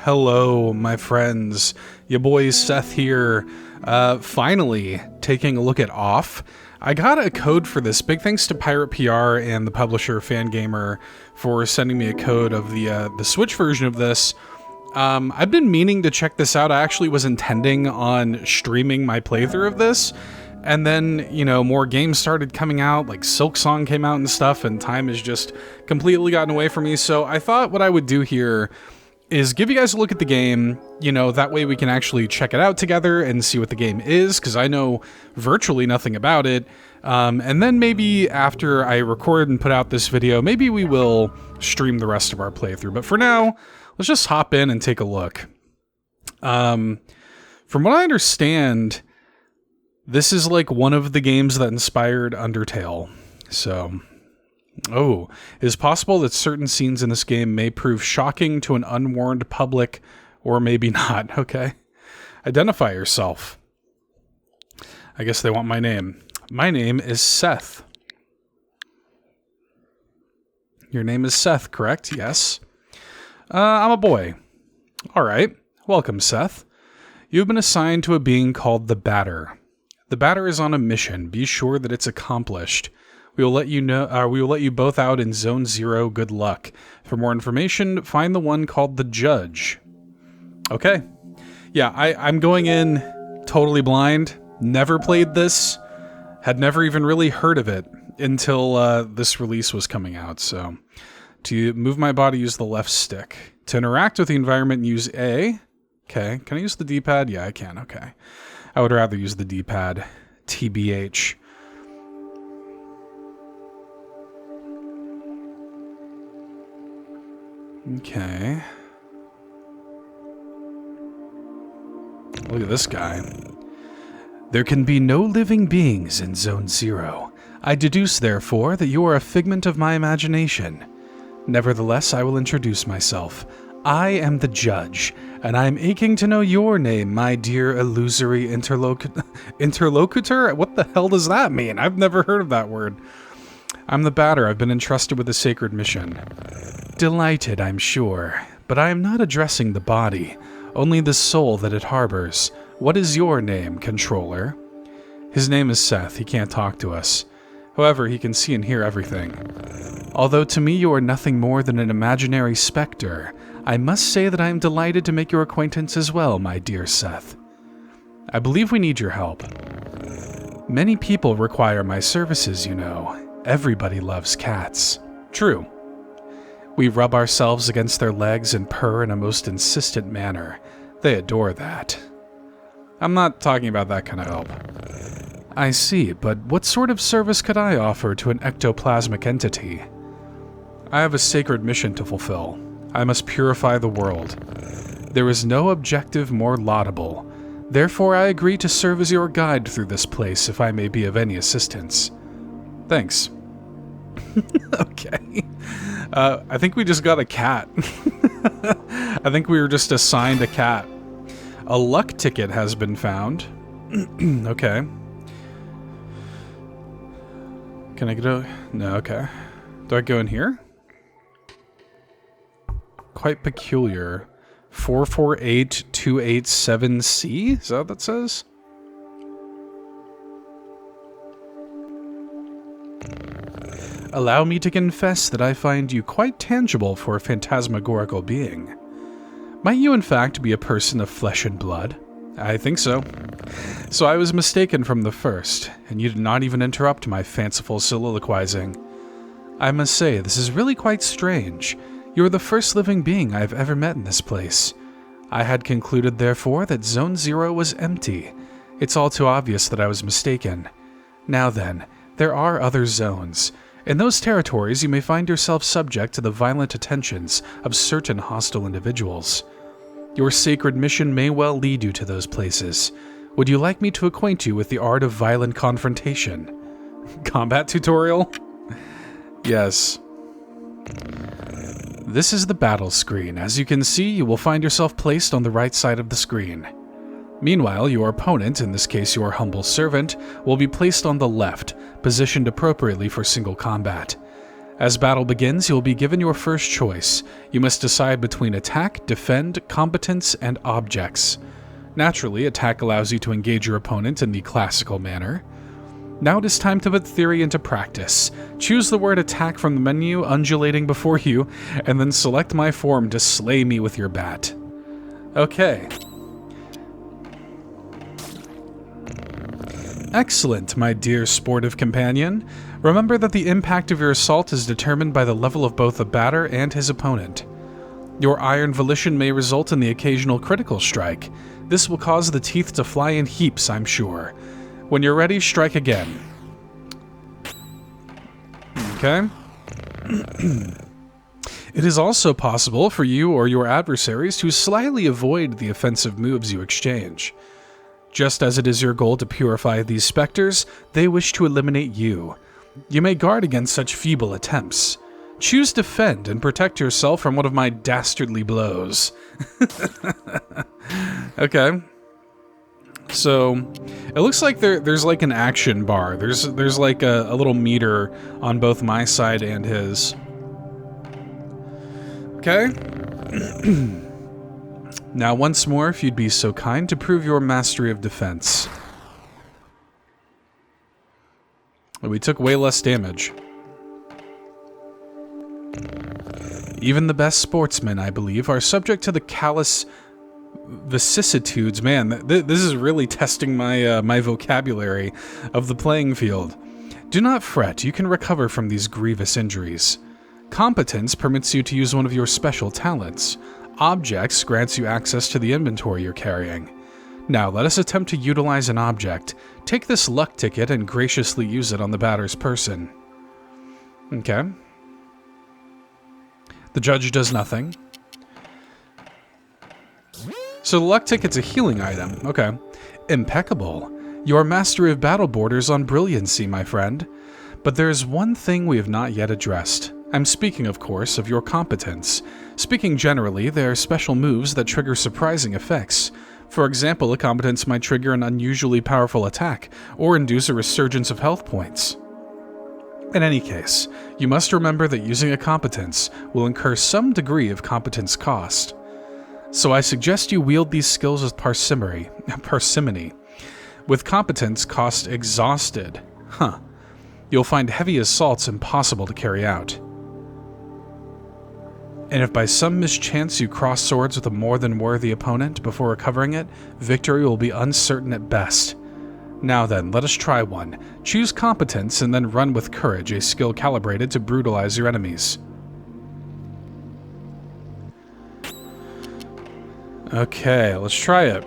Hello, my friends. Your boy Seth here. Finally, taking a look at Off. I got a code for this. Big thanks to Pirate PR and the publisher Fangamer for sending me a code of the Switch version of this. I've been meaning to check this out. I actually was intending on streaming my playthrough of this. And then, you know, more games started coming out, like Silk Song came out and stuff, and time has just completely gotten away from me. So I thought what I would do here is give you guys a look at the game, you know, that way we can actually check it out together and see what the game is, because I know virtually nothing about it. And then maybe after I record and put out this video, maybe we will stream the rest of our playthrough. But for now, let's just hop in and take a look. From what I understand, this is like one of the games that inspired Undertale. So, it is possible that certain scenes in this game may prove shocking to an unwarned public, or maybe not. Okay. Identify yourself. I guess they want my name. My name is Seth. Your name is Seth, correct? Yes. I'm a boy. All right. Welcome, Seth. You've been assigned to a being called the Batter. The Batter is on a mission. Be sure that it's accomplished. We will let you know. We will let you both out in Zone 0. Good luck. For more information, find the one called the Judge. Okay. Yeah, I'm going in totally blind. Never played this. Had never even really heard of it until this release was coming out. So, to move my body, use the left stick. To interact with the environment, use A. Okay. Can I use the D-pad? Yeah, I can. Okay. I would rather use the D-pad. TBH. Okay. Look at this guy. There can be no living beings in Zone 0. I deduce, therefore, that you are a figment of my imagination. Nevertheless, I will introduce myself. I am the Judge, and I am aching to know your name, my dear illusory interlocutor? What the hell does that mean? I've never heard of that word. I'm the Batter. I've been entrusted with a sacred mission. Delighted, I'm sure, but I am not addressing the body, only the soul that it harbors. What is your name, Controller? His name is Seth. He can't talk to us. However, he can see and hear everything. Although to me you are nothing more than an imaginary specter, I must say that I am delighted to make your acquaintance as well, my dear Seth. I believe we need your help. Many people require my services, you know. Everybody loves cats. True. We rub ourselves against their legs and purr in a most insistent manner. They adore that. I'm not talking about that kind of help. I see, but what sort of service could I offer to an ectoplasmic entity? I have a sacred mission to fulfill. I must purify the world. There is no objective more laudable. Therefore, I agree to serve as your guide through this place if I may be of any assistance. Thanks. Okay. I think we just got a cat. I think we were just assigned a cat. A luck ticket has been found. Okay. Can I go? No, okay. Do I go in here? Quite peculiar. 448287C? Is that what that says? Allow me to confess that I find you quite tangible for a phantasmagorical being. Might you in fact be a person of flesh and blood? I think so. So I was mistaken from the first, and you did not even interrupt my fanciful soliloquizing. I must say, this is really quite strange. You are the first living being I have ever met in this place. I had concluded, therefore, that Zone 0 was empty. It's all too obvious that I was mistaken. Now then, there are other zones. In those territories, you may find yourself subject to the violent attentions of certain hostile individuals. Your sacred mission may well lead you to those places. Would you like me to acquaint you with the art of violent confrontation? Combat tutorial? Yes. This is the battle screen. As you can see, you will find yourself placed on the right side of the screen. Meanwhile, your opponent, in this case your humble servant, will be placed on the left, positioned appropriately for single combat. As battle begins, you will be given your first choice. You must decide between attack, defend, competence, and objects. Naturally, attack allows you to engage your opponent in the classical manner. Now it is time to put theory into practice. Choose the word attack from the menu undulating before you, and then select my form to slay me with your bat. Okay. Excellent, my dear sportive companion. Remember that the impact of your assault is determined by the level of both the batter and his opponent. Your iron volition may result in the occasional critical strike. This will cause the teeth to fly in heaps, I'm sure. When you're ready, strike again. Okay. It is also possible for you or your adversaries to slyly avoid the offensive moves you exchange. Just as it is your goal to purify these specters, they wish to eliminate you. You may guard against such feeble attempts. Choose defend and protect yourself from one of my dastardly blows. Okay. So, it looks like there's like an action bar. There's like a little meter on both my side and his. Okay. Now, once more, if you'd be so kind to prove your mastery of defense. We took way less damage. Even the best sportsmen, I believe, are subject to the callous vicissitudes. Man, this is really testing my my vocabulary of the playing field. Do not fret, you can recover from these grievous injuries. Competence permits you to use one of your special talents. Objects grants you access to the inventory you're carrying. Now, let us attempt to utilize an object. Take this luck ticket and graciously use it on the batter's person. Okay. The judge does nothing. So the luck ticket's a healing item. Okay. Impeccable. Your mastery of battle borders on brilliancy, my friend. But there's one thing we have not yet addressed. I'm speaking, of course, of your competence. Speaking generally, there are special moves that trigger surprising effects. For example, a competence might trigger an unusually powerful attack, or induce a resurgence of health points. In any case, you must remember that using a competence will incur some degree of competence cost. So I suggest you wield these skills with parsimony. With competence cost exhausted, you'll find heavy assaults impossible to carry out. And if by some mischance you cross swords with a more than worthy opponent before recovering it, victory will be uncertain at best. Now then, let us try one. Choose competence and then run with courage, a skill calibrated to brutalize your enemies. Okay, let's try it.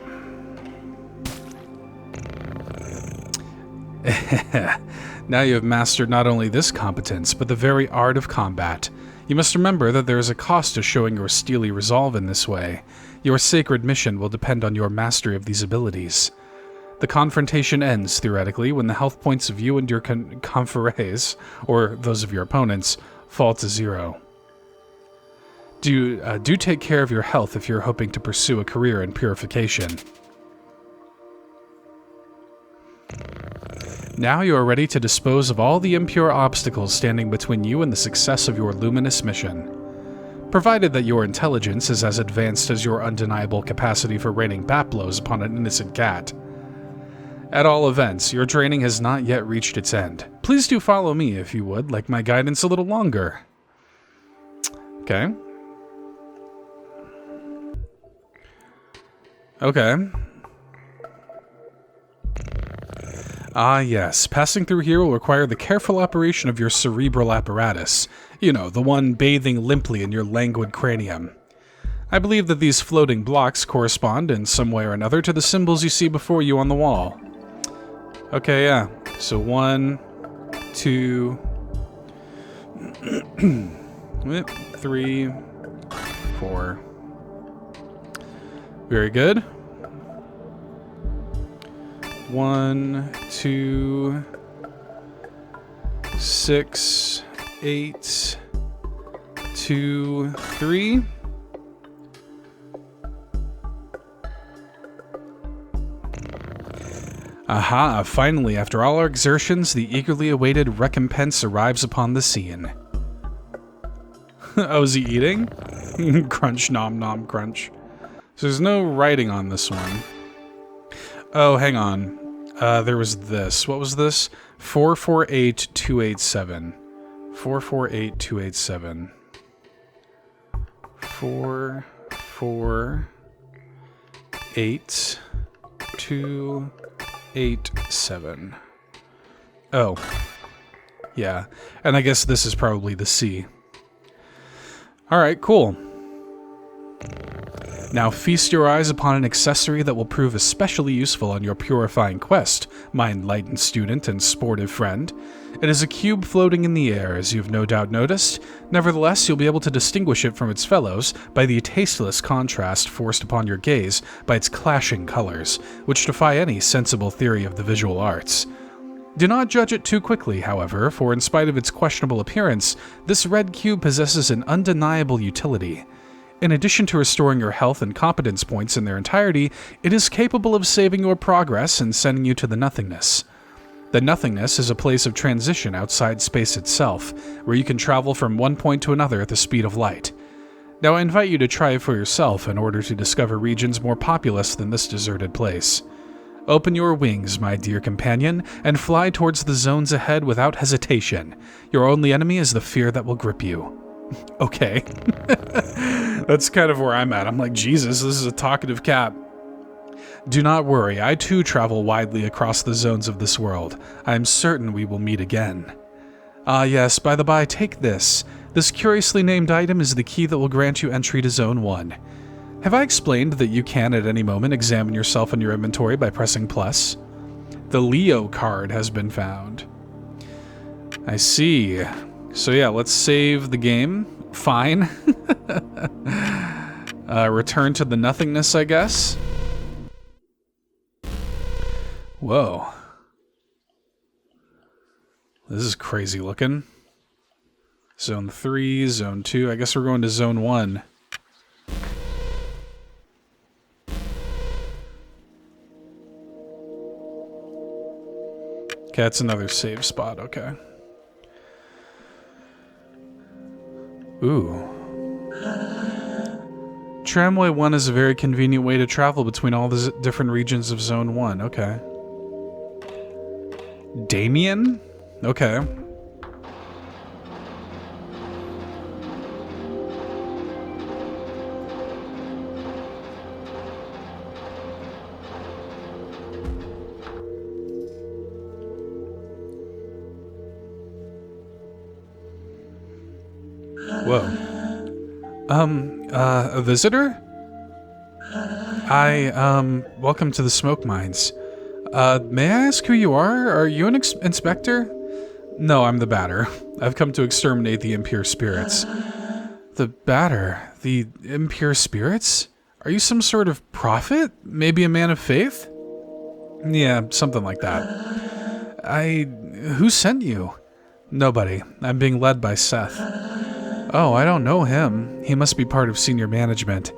Now you have mastered not only this competence, but the very art of combat. You must remember that there is a cost to showing your steely resolve in this way. Your sacred mission will depend on your mastery of these abilities. The confrontation ends, theoretically, when the health points of you and your confreres, or those of your opponents, fall to 0. Do take care of your health if you're hoping to pursue a career in purification. Now you are ready to dispose of all the impure obstacles standing between you and the success of your luminous mission. Provided that your intelligence is as advanced as your undeniable capacity for raining bat blows upon an innocent cat. At all events, your training has not yet reached its end. Please do follow me, if you would, like my guidance a little longer. Okay. Okay. Ah yes, passing through here will require the careful operation of your cerebral apparatus. You know, the one bathing limply in your languid cranium. I believe that these floating blocks correspond in some way or another to the symbols you see before you on the wall. Okay, yeah. So 1, 2, 3, 4. Very good. 1, 2, 6, 8, 2, 3. Aha, finally, after all our exertions, the eagerly awaited recompense arrives upon the scene. Oh, is he eating? Crunch, nom, nom, crunch. So there's no writing on this one. Oh, hang on. There was this. What was this? 448287. 448287. 448-287. Oh. Yeah. And I guess this is probably the C. Alright, cool. Now feast your eyes upon an accessory that will prove especially useful on your purifying quest, my enlightened student and sportive friend. It is a cube floating in the air, as you've no doubt noticed. Nevertheless, you'll be able to distinguish it from its fellows by the tasteless contrast forced upon your gaze by its clashing colors, which defy any sensible theory of the visual arts. Do not judge it too quickly, however, for in spite of its questionable appearance, this red cube possesses an undeniable utility. In addition to restoring your health and competence points in their entirety, it is capable of saving your progress and sending you to the nothingness. The nothingness is a place of transition outside space itself, where you can travel from one point to another at the speed of light. Now I invite you to try it for yourself in order to discover regions more populous than this deserted place. Open your wings, my dear companion, and fly towards the zones ahead without hesitation. Your only enemy is the fear that will grip you. Okay. That's kind of where I'm at. I'm like, Jesus, this is a talkative cat. Do not worry, I too travel widely across the zones of this world. I am certain we will meet again. Ah yes, by the by, take this. This curiously named item is the key that will grant you entry to Zone 1. Have I explained that you can at any moment examine yourself in your inventory by pressing plus? The Leo card has been found. I see. So yeah, let's save the game. Fine. Return to the nothingness, I guess. Whoa. This is crazy looking. Zone 3, Zone 2. I guess we're going to Zone 1. Okay, that's another save spot. Okay. Ooh. Tramway 1 is a very convenient way to travel between all the different regions of Zone 1. Okay. Damien? Okay. Whoa. A visitor? Welcome to the smoke mines. May I ask who you are? Are you an inspector? No, I'm the Batter. I've come to exterminate the impure spirits. The Batter? The impure spirits? Are you some sort of prophet? Maybe a man of faith? Yeah, something like that. Who sent you? Nobody. I'm being led by Seth. Oh, I don't know him. He must be part of senior management.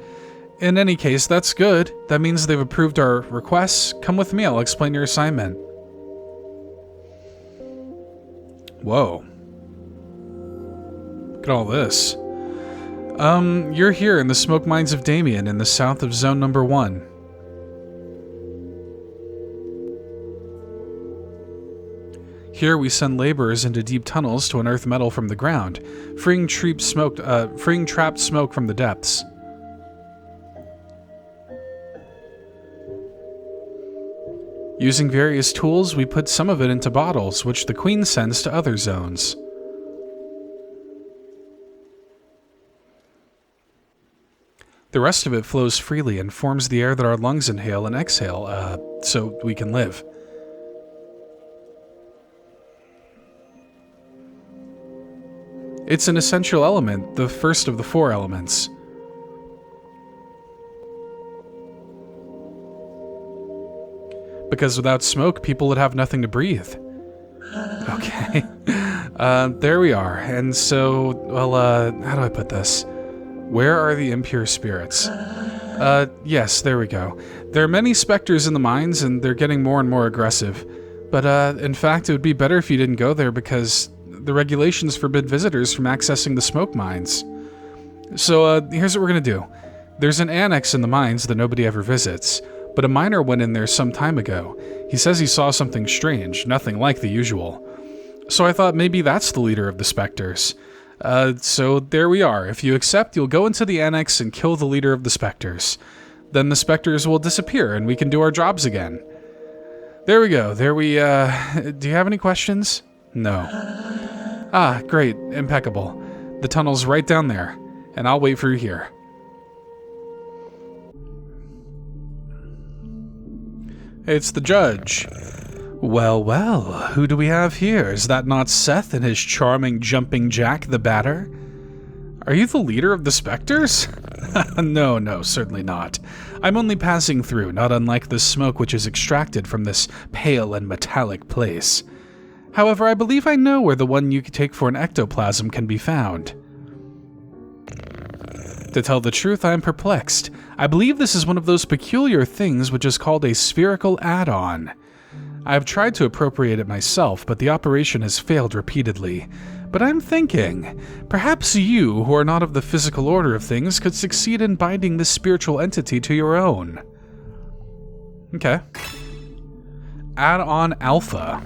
In any case, that's good. That means they've approved our requests. Come with me, I'll explain your assignment. Whoa. Look at all this. You're here in the smoke mines of Damien in the south of Zone Number 1. Here we send laborers into deep tunnels to unearth metal from the ground, freeing trapped smoke from the depths. Using various tools, we put some of it into bottles, which the Queen sends to other zones. The rest of it flows freely and forms the air that our lungs inhale and exhale, so we can live. It's an essential element, the first of the 4 elements. Because without smoke, people would have nothing to breathe. Okay. There we are. And so, well, how do I put this? Where are the impure spirits? Yes, there we go. There are many specters in the mines, and they're getting more and more aggressive. But, in fact, it would be better if you didn't go there because the regulations forbid visitors from accessing the smoke mines. So, here's what we're gonna do. There's an annex in the mines that nobody ever visits, but a miner went in there some time ago. He says he saw something strange, nothing like the usual. So I thought maybe that's the leader of the Spectres. So there we are. If you accept, you'll go into the annex and kill the leader of the Spectres. Then the Spectres will disappear and we can do our jobs again. There we go. Do you have any questions? No. Ah, great. Impeccable. The tunnel's right down there, and I'll wait for you here. It's the judge. Well, well, who do we have here? Is that not Seth and his charming jumping jack the Batter? Are you the leader of the Spectres? No, certainly not. I'm only passing through, not unlike the smoke which is extracted from this pale and metallic place. However, I believe I know where the one you could take for an ectoplasm can be found. To tell the truth, I am perplexed. I believe this is one of those peculiar things which is called a spherical add-on. I have tried to appropriate it myself, but the operation has failed repeatedly. But I'm thinking, perhaps you, who are not of the physical order of things, could succeed in binding this spiritual entity to your own. Okay. Add-on Alpha.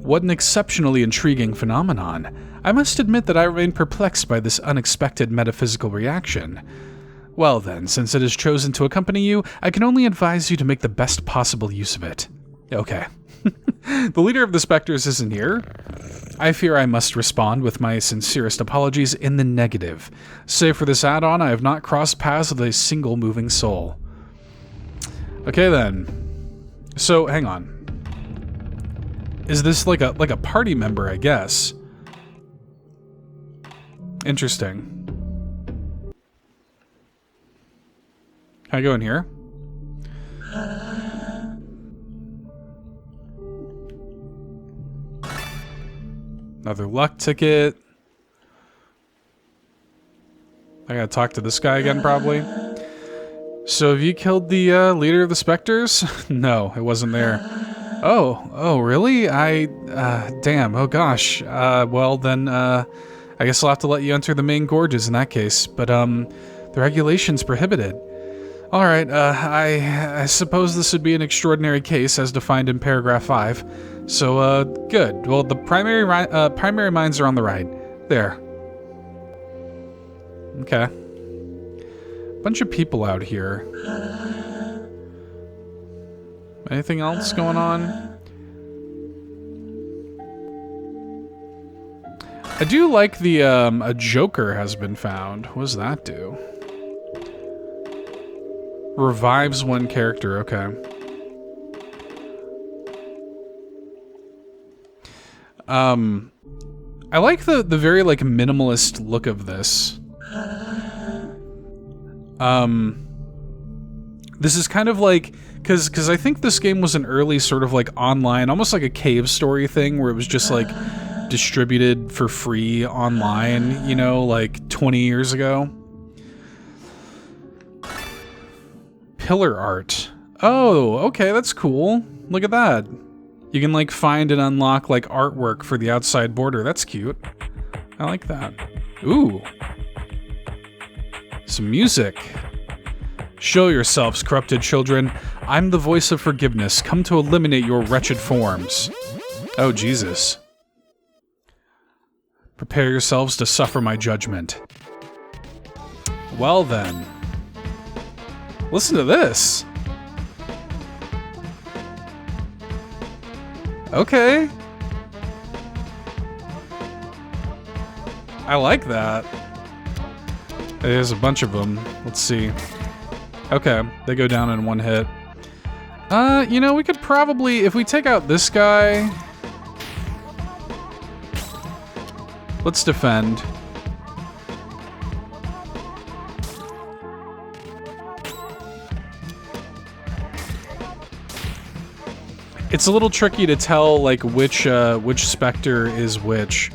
What an exceptionally intriguing phenomenon. I must admit that I remain perplexed by this unexpected metaphysical reaction. Well then, since it has chosen to accompany you, I can only advise you to make the best possible use of it. Okay. The leader of the Spectres isn't here. I fear I must respond with my sincerest apologies in the negative. Save for this add-on, I have not crossed paths with a single moving soul. Okay then. So, hang on. Is this like a party member, I guess? Interesting. Can I go in here? Another luck ticket. I gotta talk to this guy again, probably. So have you killed the leader of the Spectres? No, it wasn't there. Oh, really? Damn, oh gosh. Well then, I guess I'll have to let you enter the main gorges in that case, but the regulations prohibit it. Alright, I suppose this would be an extraordinary case as defined in paragraph 5. So, good. Well, the primary mines are on the right. There. Okay. Bunch of people out here. Anything else going on? I do like the, a Joker has been found. What does that do? Revives one character, okay. I like the very, like, minimalist look of this. This is kind of like, cause I think this game was an early sort of like online, almost like a cave story thing where it was just like distributed for free online, you know, like 20 years ago. Pillar art. Oh, okay, that's cool. Look at that. You can like find and unlock like artwork for the outside border. That's cute. I like that. Ooh. Some music. Show yourselves, corrupted children. I'm the voice of forgiveness, come to eliminate your wretched forms. Oh, Jesus. Prepare yourselves to suffer my judgment. Well then. Listen to this. Okay. I like that. There's a bunch of them. Let's see. Okay, they go down in one hit. You know, we could probably, if we take out this guy... Let's defend. It's a little tricky to tell, like, which Spectre is which.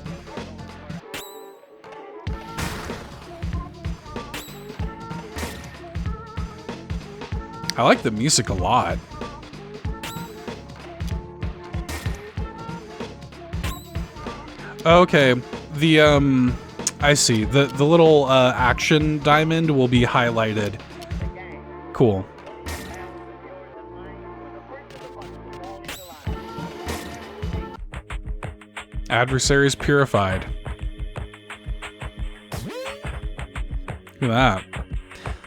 I like the music a lot. Okay, the I see. The little action diamond will be highlighted. Cool. Adversaries purified. Look at that.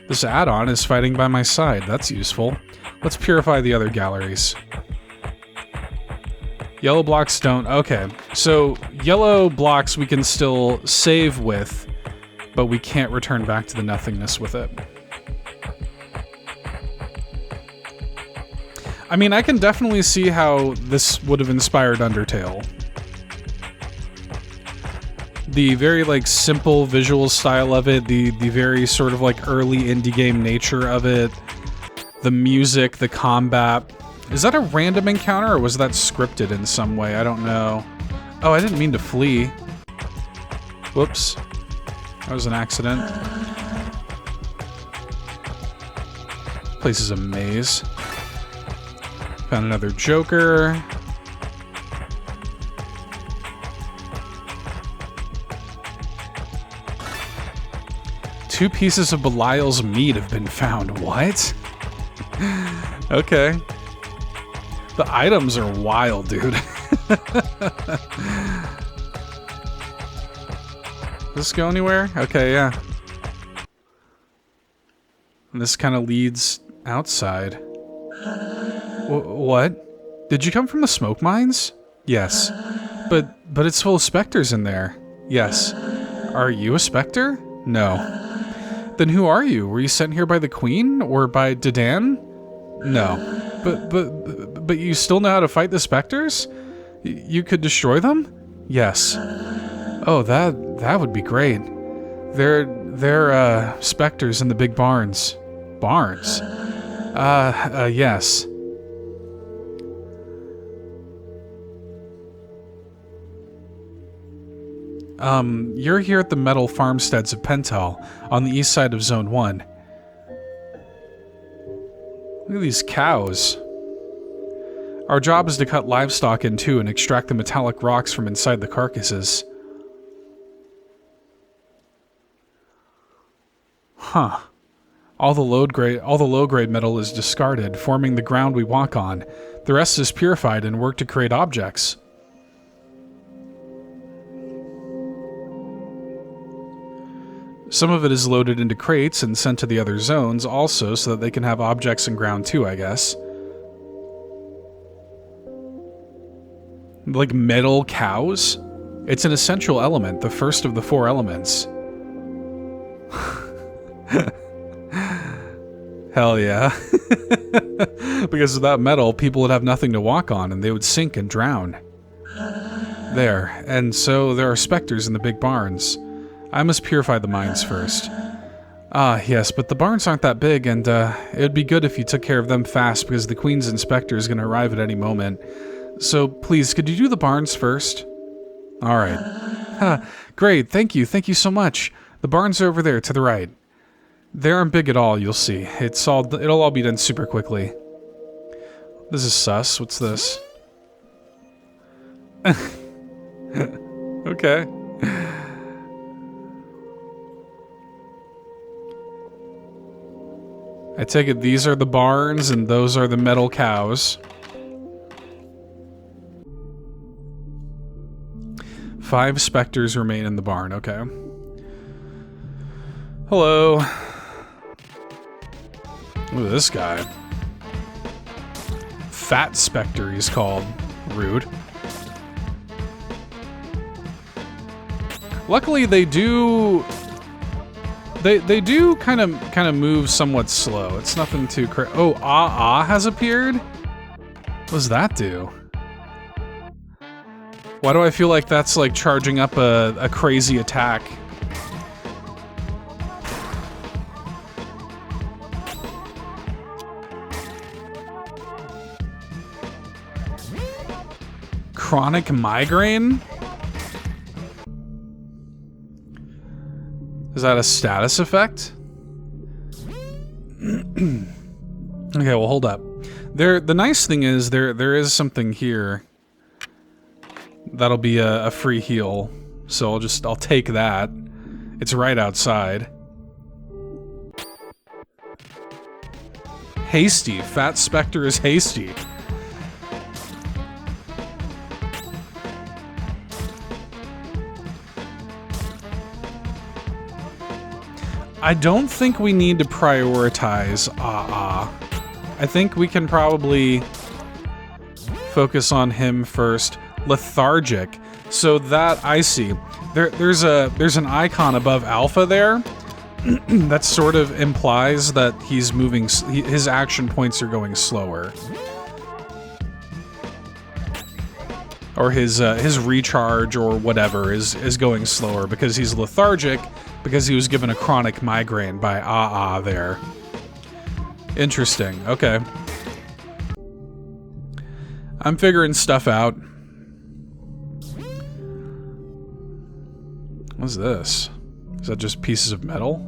This add-on is fighting by my side. That's useful. Let's purify the other galleries. Yellow blocks don't... Okay. So, yellow blocks we can still save with, but we can't return back to the nothingness with it. I mean, I can definitely see how this would have inspired Undertale. The very, like, simple visual style of it, the very sort of, like, early indie game nature of it, the music, the combat. Is that a random encounter, or was that scripted in some way? I don't know. Oh, I didn't mean to flee. Whoops. That was an accident. Place is a maze. Found another Joker. Two pieces of Belial's meat have been found. What? Okay. The items are wild, dude. Does this go anywhere? Okay, yeah. And this kind of leads outside. What? Did you come from the smoke mines? Yes. But it's full of specters in there. Yes. Are you a specter? No. Then who are you? Were you sent here by the Queen or by Dedan? No. But you still know how to fight the specters? You could destroy them? Yes. Oh, that would be great. They're specters in the big barns. Barns? Yes. You're here at the metal farmsteads of Pental, on the east side of Zone 1. Look at these cows. Our job is to cut livestock in two and extract the metallic rocks from inside the carcasses. Huh. All the low-grade metal is discarded, forming the ground we walk on. The rest is purified and worked to create objects. Some of it is loaded into crates and sent to the other zones also so that they can have objects in ground too, I guess. Like metal cows? It's an essential element, the first of the four elements. Hell yeah. Because without metal, people would have nothing to walk on and they would sink and drown. There. And so there are specters in the big barns. I must purify the mines first. Ah, yes, but the barns aren't that big, and it would be good if you took care of them fast, because the Queen's inspector is going to arrive at any moment. So, please, could you do the barns first? Alright. Great, thank you so much. The barns are over there, to the right. They aren't big at all, you'll see. It'll all be done super quickly. This is sus. What's this? Okay. I take it these are the barns and those are the metal cows. 5 specters remain in the barn, okay. Hello. Look at this guy. Fat Spectre, he's called. Rude. Luckily, they do... They do kind of move somewhat slow. It's nothing too crazy. Oh, has appeared? What does that do? Why do I feel like that's like charging up a crazy attack? Chronic migraine? Is that a status effect? Okay, well, hold up. The nice thing is there is something here that'll be a free heal. So I'll take that. It's right outside. Hasty. Fat Spectre is hasty. I don't think we need to prioritize I think we can probably focus on him first. Lethargic. So that I see. There's an icon above Alpha there that sort of implies that he's moving. His action points are going slower, or his recharge or whatever is going slower because he's lethargic because he was given a chronic migraine by there. Interesting. Okay. I'm figuring stuff out. What's this? Is that just pieces of metal?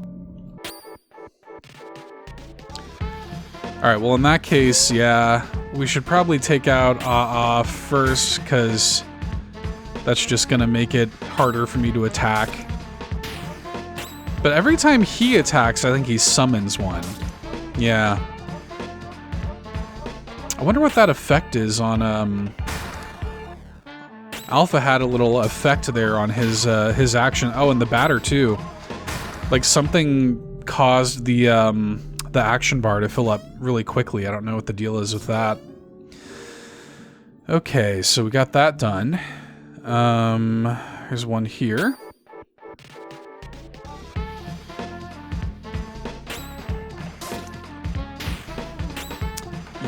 Alright, well in that case, yeah, we should probably take out first, because that's just gonna make it harder for me to attack. But every time he attacks, I think he summons one. Yeah. I wonder what that effect is on, Alpha had a little effect there on his action. Oh, and the batter too. Like something caused the action bar to fill up really quickly. I don't know what the deal is with that. Okay, so we got that done. Here's one here.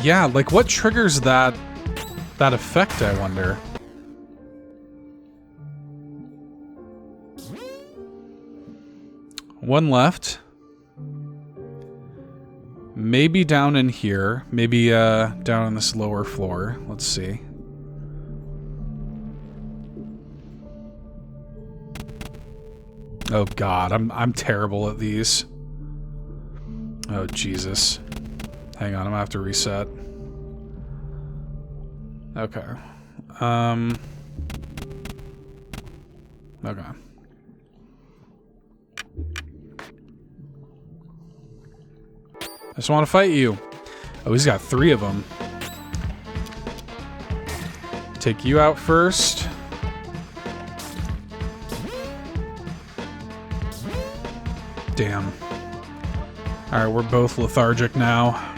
Yeah, like what triggers that effect, I wonder? One left. Maybe down in here. Maybe down on this lower floor. Let's see. Oh god, I'm terrible at these. Oh Jesus. Hang on, I'm gonna have to reset. Okay. Okay. I just want to fight you. Oh, he's got 3 of them. Take you out first. Damn. Alright, we're both lethargic now.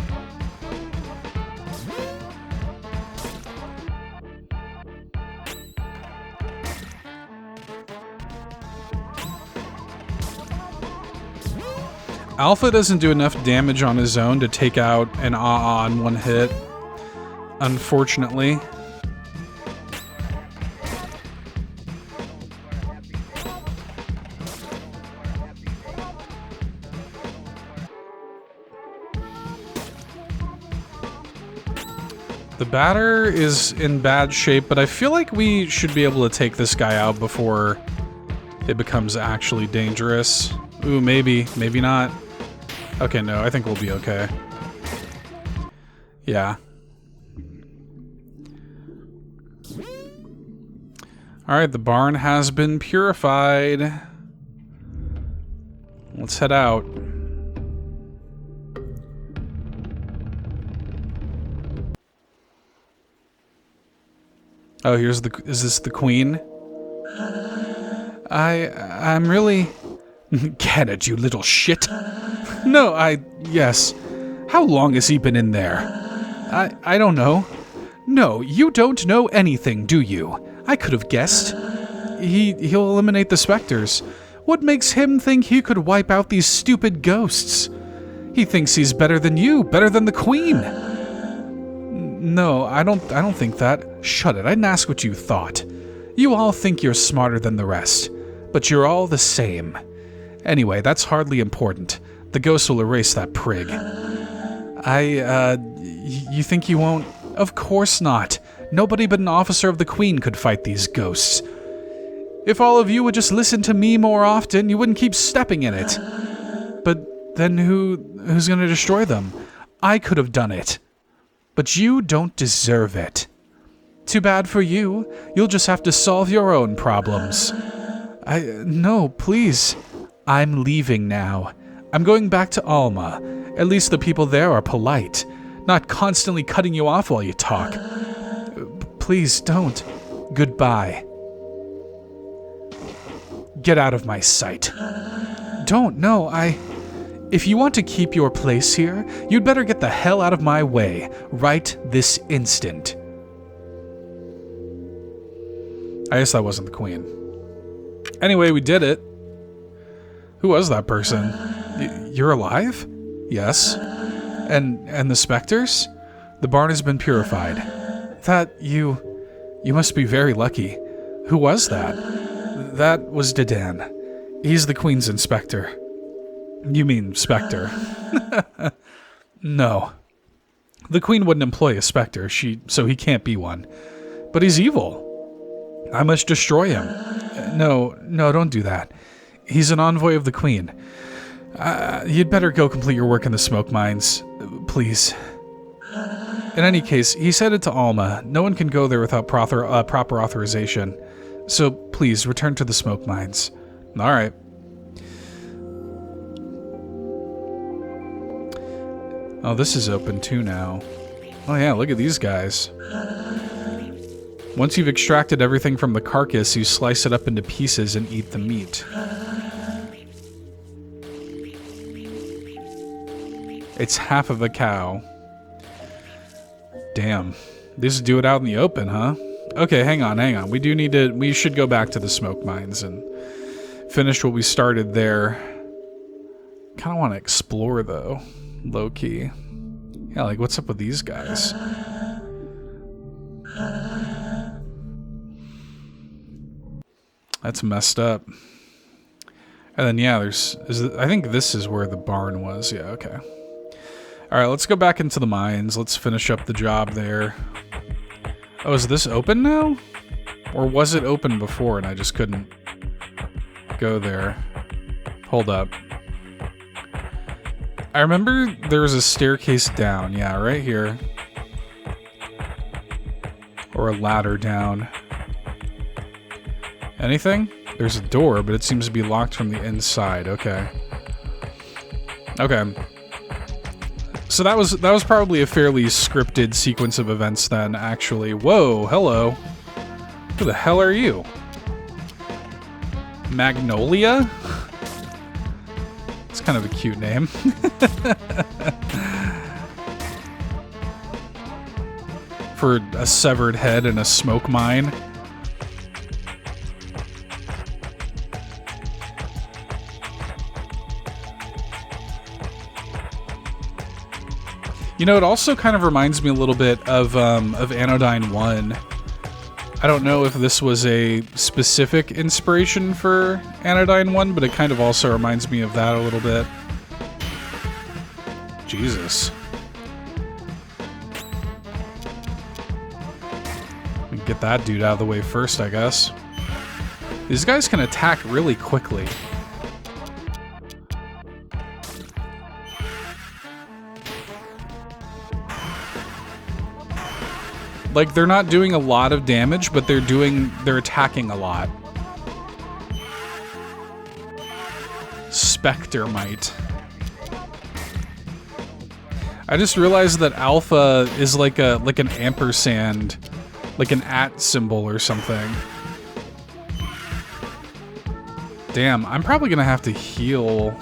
Alpha doesn't do enough damage on his own to take out an in one hit, unfortunately. The batter is in bad shape, but I feel like we should be able to take this guy out before it becomes actually dangerous. Ooh, maybe, maybe not. Okay, no, I think we'll be okay. Yeah. Alright, the barn has been purified. Let's head out. Oh, is this the queen? I'm really... Get it, you little shit. No, yes. How long has he been in there? I don't know. No, you don't know anything, do you? I could have guessed. He'll eliminate the specters. What makes him think he could wipe out these stupid ghosts? He thinks he's better than you, better than the queen. No, I don't think that. Shut it, I didn't ask what you thought. You all think you're smarter than the rest, but you're all the same. Anyway, that's hardly important. The ghost will erase that prig. You think he won't? Of course not. Nobody but an officer of the Queen could fight these ghosts. If all of you would just listen to me more often, you wouldn't keep stepping in it. But then who's gonna destroy them? I could have done it. But you don't deserve it. Too bad for you. You'll just have to solve your own problems. No, please. I'm leaving now. I'm going back to Alma. At least the people there are polite, not constantly cutting you off while you talk. Please don't. Goodbye. Get out of my sight. Don't, no, If you want to keep your place here, you'd better get the hell out of my way, right this instant. I guess that wasn't the queen. Anyway, we did it. Who was that person? You're alive? Yes. And the specters? The barn has been purified. You must be very lucky. Who was that? That was Dedan. He's the queen's inspector. You mean specter. No. The queen wouldn't employ a specter, so he can't be one. But he's evil. I must destroy him. No, don't do that. He's an envoy of the queen. You'd better go complete your work in the smoke mines, please. In any case, he's headed to Alma. No one can go there without proper authorization. So please, return to the smoke mines. All right. Oh, this is open too now. Oh yeah, look at these guys. Once you've extracted everything from the carcass, you slice it up into pieces and eat the meat. It's half of a cow. Damn. These do it out in the open, huh? Okay, hang on. We should go back to the smoke mines and finish what we started there. Kind of want to explore, though. Low-key. Yeah, like, what's up with these guys? That's messed up. And then, yeah, I think this is where the barn was. Yeah, okay. Alright, let's go back into the mines. Let's finish up the job there. Oh, is this open now? Or was it open before and I just couldn't go there? Hold up. I remember there was a staircase down. Yeah, right here. Or a ladder down. Anything? There's a door, but it seems to be locked from the inside. Okay. Okay. So that was probably a fairly scripted sequence of events then, actually. Whoa, hello. Who the hell are you? Magnolia? It's kind of a cute name. For a severed head in a smoke mine. You know, it also kind of reminds me a little bit of Anodyne 1. I don't know if this was a specific inspiration for Anodyne 1, but it kind of also reminds me of that a little bit. Jesus. Get that dude out of the way first, I guess. These guys can attack really quickly. Like, they're not doing a lot of damage, but they're attacking a lot. Spectre Might. I just realized that Alpha is like an ampersand, like an @ symbol or something. Damn, I'm probably gonna have to heal.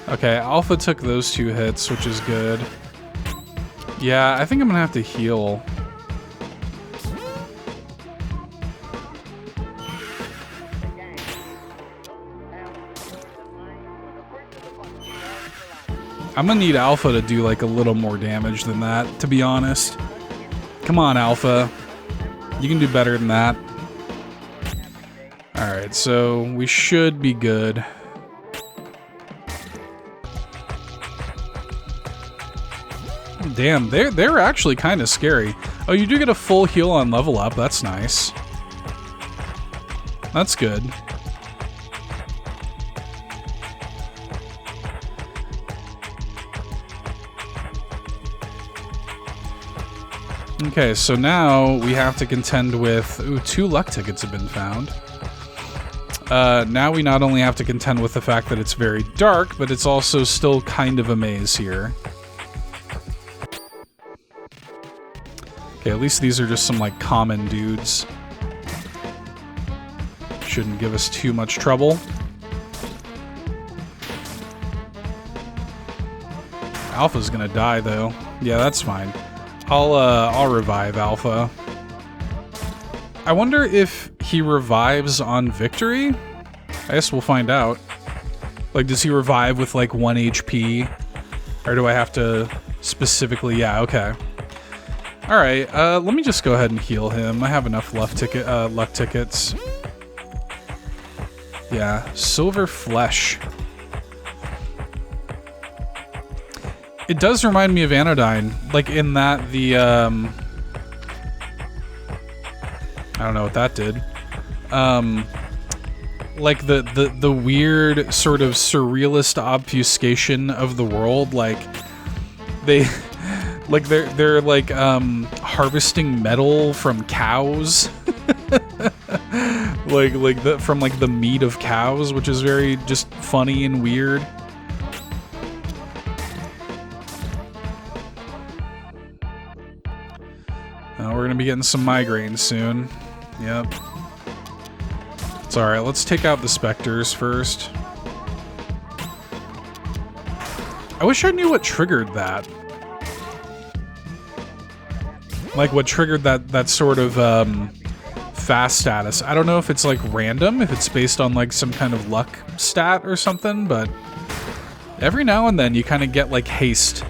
Okay, Alpha took those 2 hits, which is good. Yeah, I think I'm gonna have to heal. I'm gonna need Alpha to do like a little more damage than that, to be honest. Come on, Alpha. You can do better than that. Alright, so we should be good. Damn, they're actually kind of scary. Oh, you do get a full heal on level up. That's nice. That's good. Okay, so now we have to contend with... Ooh, 2 luck tickets have been found. Now we not only have to contend with the fact that it's very dark, but it's also still kind of a maze here. Okay, at least these are just some, like, common dudes. Shouldn't give us too much trouble. Alpha's gonna die, though. Yeah, that's fine. I'll revive Alpha. I wonder if he revives on victory? I guess we'll find out. Like, does he revive with, like, 1 HP? Or do I have to specifically... Yeah, okay. Alright, let me just go ahead and heal him. I have enough luck tickets. Yeah, silver flesh. It does remind me of Anodyne, like in that the, I don't know what that did. Like the weird sort of surrealist obfuscation of the world, like they're like harvesting metal from cows. from the meat of cows, which is very just funny and weird. We're gonna be getting some migraines soon. Yep. It's alright, let's take out the specters first. I wish I knew what triggered that. Like, what triggered that sort of, fast status. I don't know if it's, like, random, if it's based on, like, some kind of luck stat or something, but every now and then you kind of get, like, haste.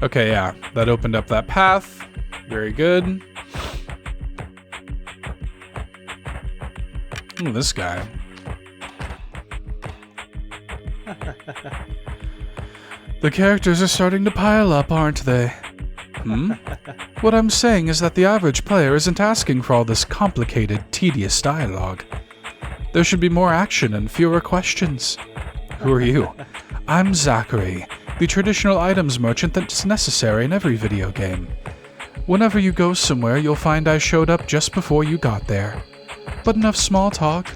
Okay, yeah, that opened up that path. Very good. Ooh, this guy. The characters are starting to pile up, aren't they? Hmm? What I'm saying is that the average player isn't asking for all this complicated, tedious dialogue. There should be more action and fewer questions. Who are you? I'm Zachary, the traditional items merchant that's necessary in every video game. Whenever you go somewhere, you'll find I showed up just before you got there. But enough small talk.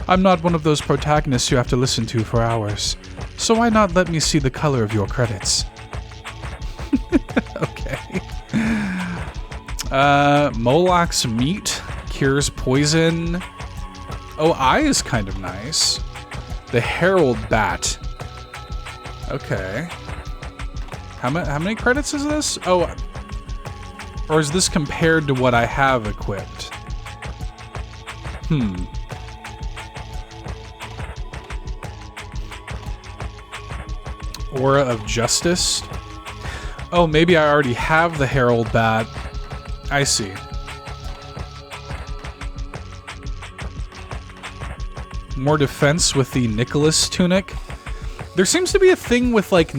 I'm not one of those protagonists you have to listen to for hours. So why not let me see the color of your credits? Okay. Moloch's meat cures poison. Oh, eye is kind of nice. The Herald Bat. Okay. How many credits is this? Oh, or is this compared to what I have equipped? Aura of Justice. Oh, maybe I already have the Herald Bat. I see. More defense with the Nicholas tunic. There seems to be a thing with like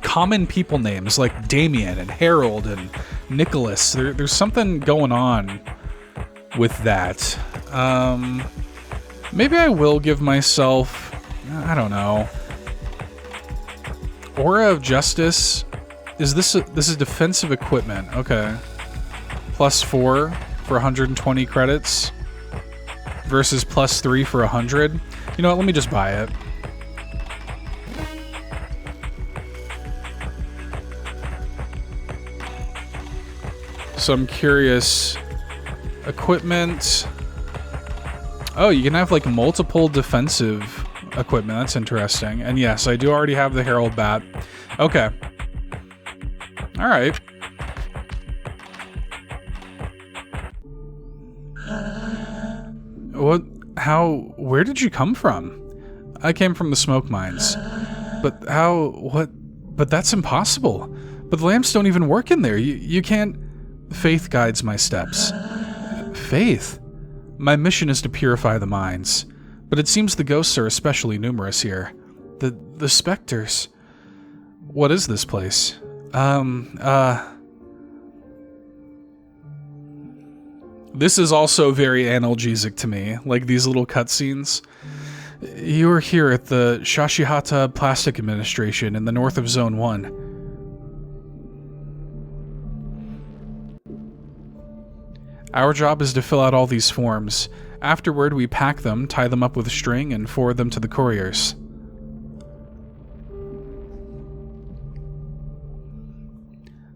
common people names like Damien and Harold and Nicholas. There's something going on with that. Maybe I will give myself, I don't know. Aura of Justice. This is defensive equipment. Okay. +4 for 120 credits versus +3 for 100. You know what? Let me just buy it. So I'm curious. Equipment. Oh, you can have like multiple defensive equipment. That's interesting. And yes, I do already have the Herald Bat. Okay. All right. What? How? Where did you come from? I came from the smoke mines. But how? What? But that's impossible. But the lamps don't even work in there. You can't... Faith guides my steps. Faith? My mission is to purify the mines. But it seems the ghosts are especially numerous here. The specters. What is this place? This is also very analgesic to me, like these little cutscenes. You're here at the Shashihata Plastic Administration in the north of Zone 1. Our job is to fill out all these forms. Afterward, we pack them, tie them up with string, and forward them to the couriers.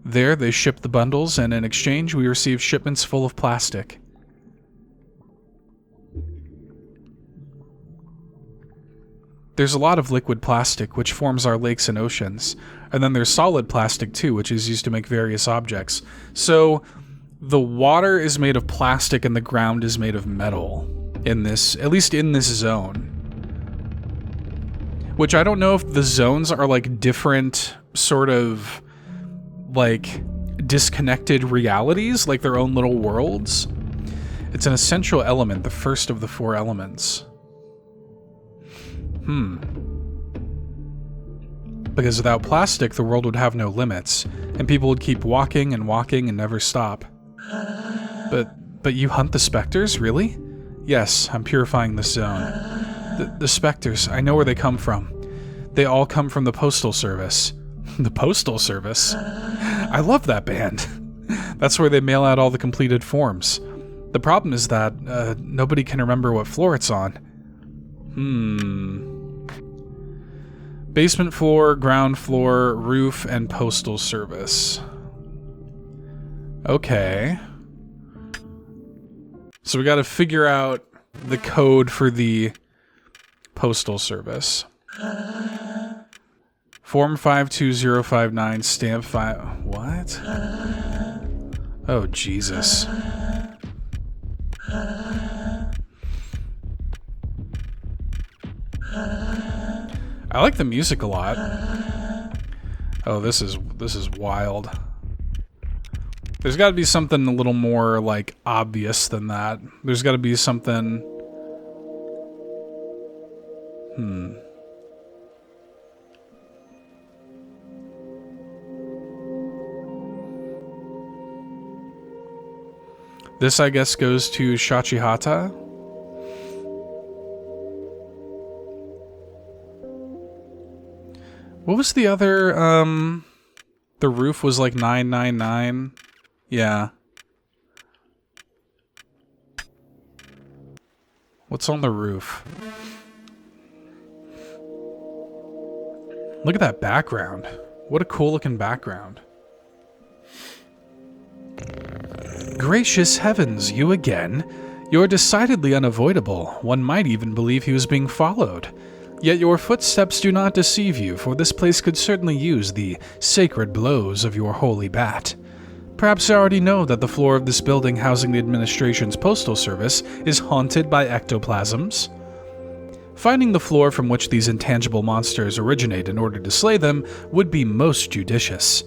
There, they ship the bundles, and in exchange, we receive shipments full of plastic. There's a lot of liquid plastic, which forms our lakes and oceans. And then there's solid plastic, too, which is used to make various objects. So, the water is made of plastic and the ground is made of metal. In this, at least in this zone. Which I don't know if the zones are like different sort of like disconnected realities, like their own little worlds. It's an essential element, the first of the 4 elements. Because without plastic, the world would have no limits, and people would keep walking and walking and never stop. But you hunt the specters, really? Yes, I'm purifying this zone. The specters, I know where they come from. They all come from the Postal Service. The Postal Service? I love that band. That's where they mail out all the completed forms. The problem is that nobody can remember what floor it's on. Basement floor, ground floor, roof, and Postal Service. Okay. So we gotta figure out the code for the Postal Service. Form 52059, stamp 5... What? Oh, Jesus. I like the music a lot. Oh, this is wild. There's got to be something a little more, like, obvious than that. There's got to be something... This, I guess, goes to Shachihata. What was the other, the roof was like 999? Yeah. What's on the roof? Look at that background. What a cool looking background. Gracious heavens, you again? You're decidedly unavoidable. One might even believe he was being followed. Yet your footsteps do not deceive you, for this place could certainly use the sacred blows of your holy bat. Perhaps you already know that the floor of this building housing the administration's postal service is haunted by ectoplasms. Finding the floor from which these intangible monsters originate in order to slay them would be most judicious.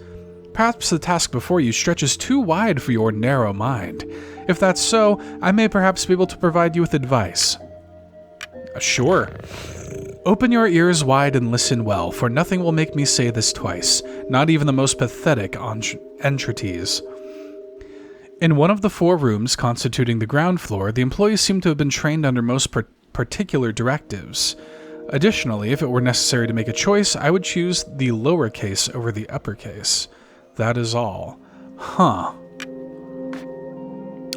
Perhaps the task before you stretches too wide for your narrow mind. If that's so, I may perhaps be able to provide you with advice. Sure. Open your ears wide and listen well, for nothing will make me say this twice, not even the most pathetic entreaties. In one of the 4 rooms constituting the ground floor, the employees seem to have been trained under most particular directives. Additionally, if it were necessary to make a choice, I would choose the lowercase over the uppercase. That is all. Huh.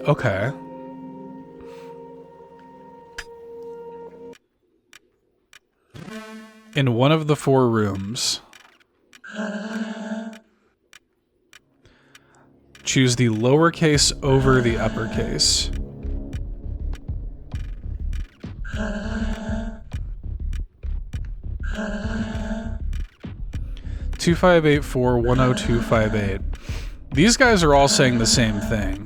Okay. In one of the 4 rooms, choose the lowercase over the uppercase. Two 2584-10258. These guys are all saying the same thing.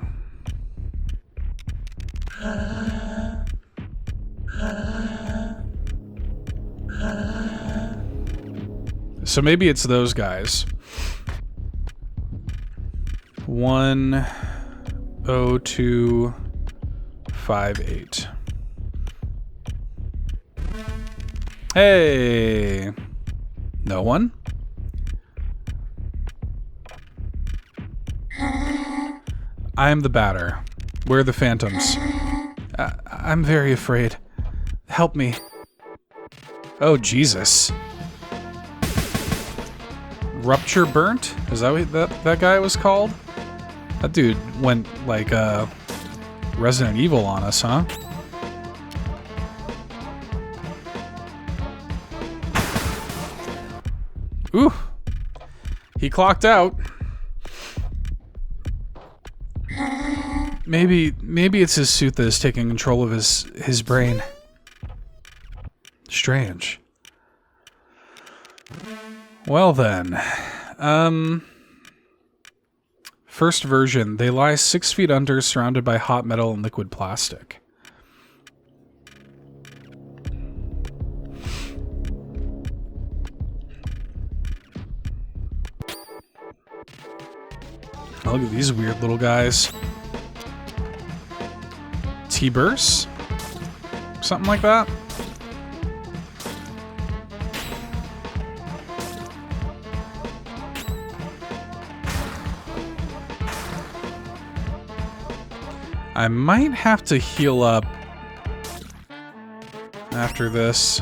So maybe it's those guys. 10258. Hey. No one? I am the batter. Where are the phantoms? I'm very afraid. Help me. Oh, Jesus. Rupture Burnt? Is that what that guy was called? That dude went like Resident Evil on us, huh? Ooh. He clocked out. Maybe it's his suit that is taking control of his brain. Strange. Well then. First version, they lie 6 feet under, surrounded by hot metal and liquid plastic. Oh, look at these weird little guys. T-Burst? Something like that? I might have to heal up after this.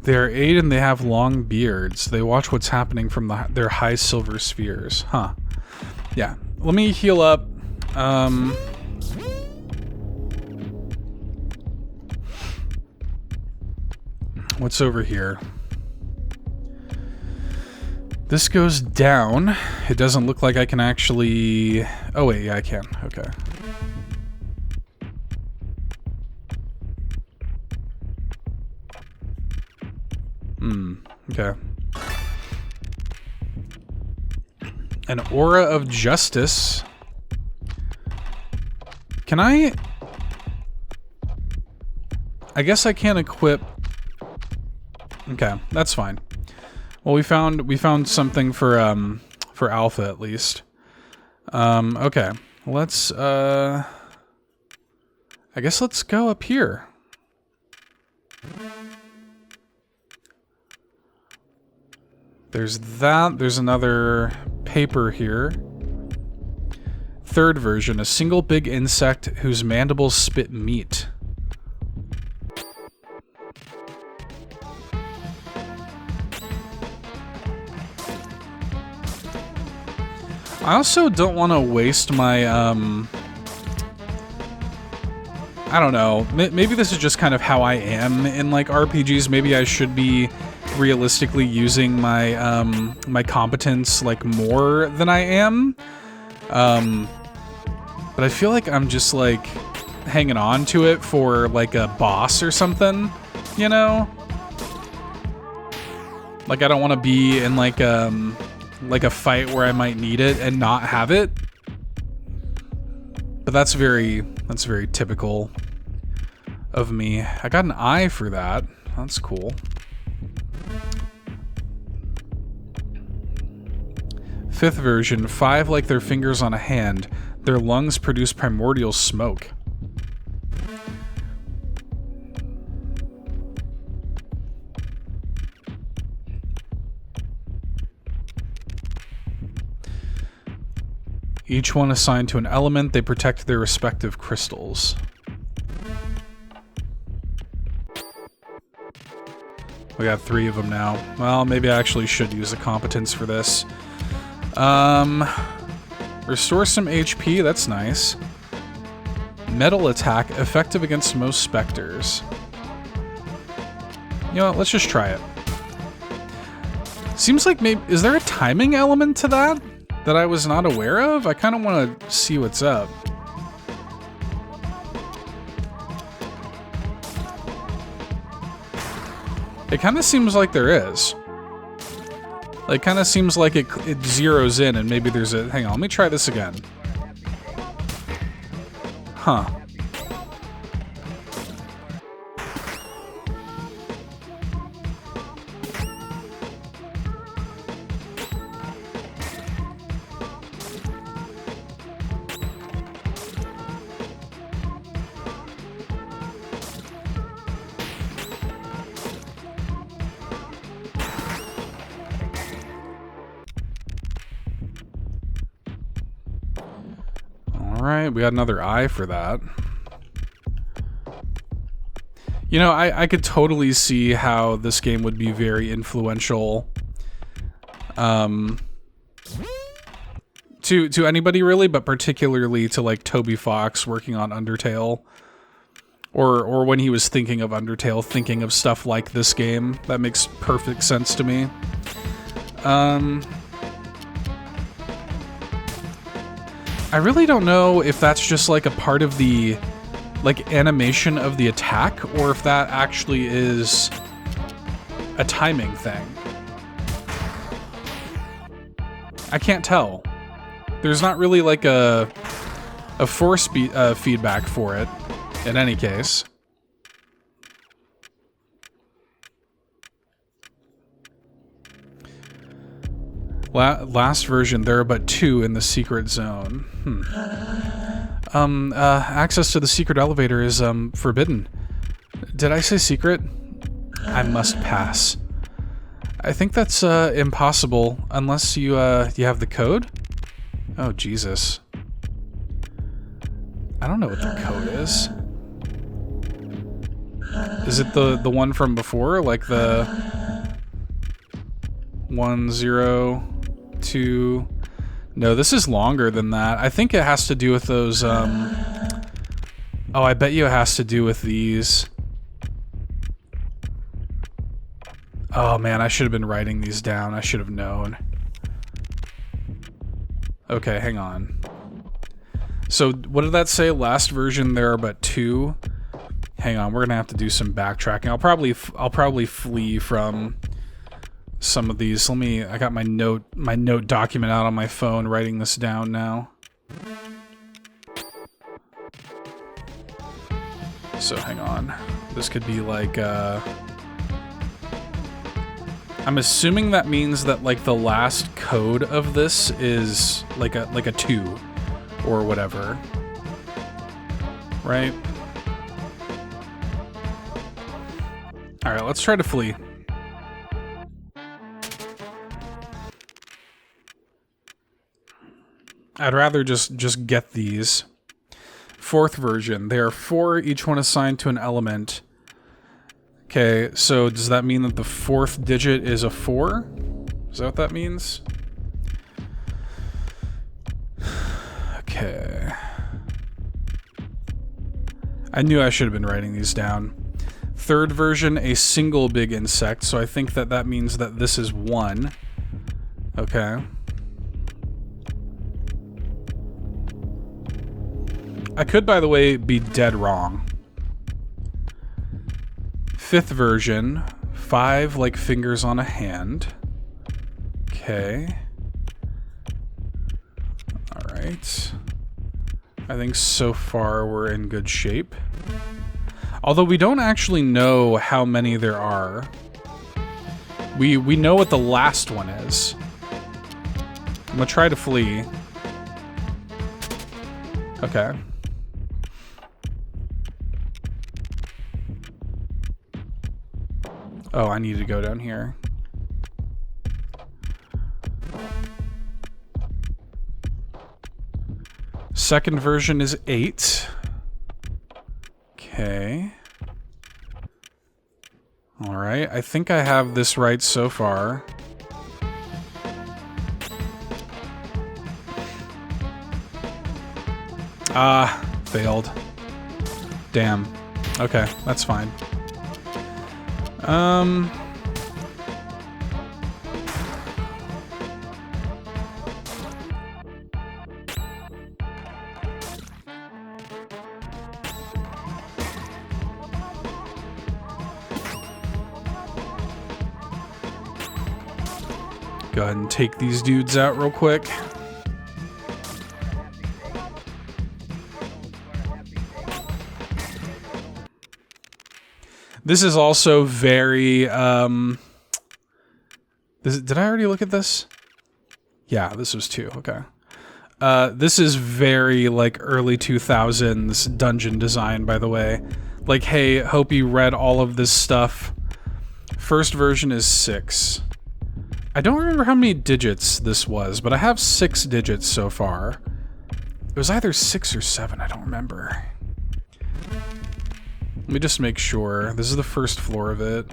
They're 8 and they have long beards. They watch what's happening from their high silver spheres. Huh. Yeah. Let me heal up. What's over here? This goes down. It doesn't look like I can actually... Oh wait, yeah I can. Okay. Okay. An aura of justice. Can I guess I can't equip. Okay, that's fine. Well, we found something for Alpha at least. Okay. Let's I guess let's go up here. There's that. There's another paper here. Third version, a single big insect whose mandibles spit meat. I also don't want to waste my, I don't know, maybe this is just kind of how I am in, like, RPGs. Maybe I should be realistically using my my competence like more than I am, but I feel like I'm just like hanging on to it for like a boss or something, you know? Like I don't want to be in like a fight where I might need it and not have it. But that's very typical of me. I got an eye for that. That's cool. Fifth version, 5 like their fingers on a hand. Their lungs produce primordial smoke. Each one assigned to an element, they protect their respective crystals. We got 3 of them now. Well, maybe I actually should use a competence for this. Restore some HP, that's nice. Metal attack, effective against most specters. You know what, let's just try it. Seems like maybe, is there a timing element to that I was not aware of? I kind of want to see what's up. It kind of seems like there is. Like, kind of seems like it zeroes in and maybe there's a... Hang on, let me try this again. Huh. Alright, we got another eye for that. You know, I could totally see how this game would be very influential to anybody really, but particularly to like Toby Fox working on Undertale. Or when he was thinking of Undertale, thinking of stuff like this game. That makes perfect sense to me. I really don't know if that's just like a part of the like animation of the attack, or if that actually is a timing thing. I can't tell. There's not really like a force feedback for it, in any case. Last version, there are but 2 in the secret zone. Access to the secret elevator is, forbidden. Did I say secret? I must pass. I think that's, impossible, unless you have the code? Oh, Jesus. I don't know what the code is. Is it the one from before? Like the 102? No, this is longer than that. I think it has to do with those, oh, I bet you it has to do with these. Oh man, I should have been writing these down. I should have known. Okay, hang on. So, what did that say? Last version, there are but 2. Hang on, we're gonna have to do some backtracking. I'll probably flee from some of these. I got my note document out on my phone, writing this down now. So hang on. This could be like, I'm assuming that means that like the last code of this is like a 2 or whatever. Right? Alright, let's try to flee. I'd rather just get these. 4th version. There are 4, each one assigned to an element. Okay, so does that mean that the 4th digit is a 4? Is that what that means? Okay. I knew I should have been writing these down. 3rd version, a single big insect, so I think that means that this is 1. Okay. I could, by the way, be dead wrong. 5th version, 5 like fingers on a hand. Okay. Alright. I think so far we're in good shape. Although we don't actually know how many there are. We know what the last one is. I'm gonna try to flee. Okay. Oh, I need to go down here. Second version is 8. Okay. Alright, I think I have this right so far. Ah, failed. Damn. Okay, that's fine. Go ahead and take these dudes out real quick. This is also very, did I already look at this? Yeah, this was 2, okay. This is very, like, early 2000s dungeon design, by the way. Like, hey, hope you read all of this stuff. First version is 6. I don't remember how many digits this was, but I have 6 digits so far. It was either 6 or 7, I don't remember. Let me just make sure. This is the first floor of it.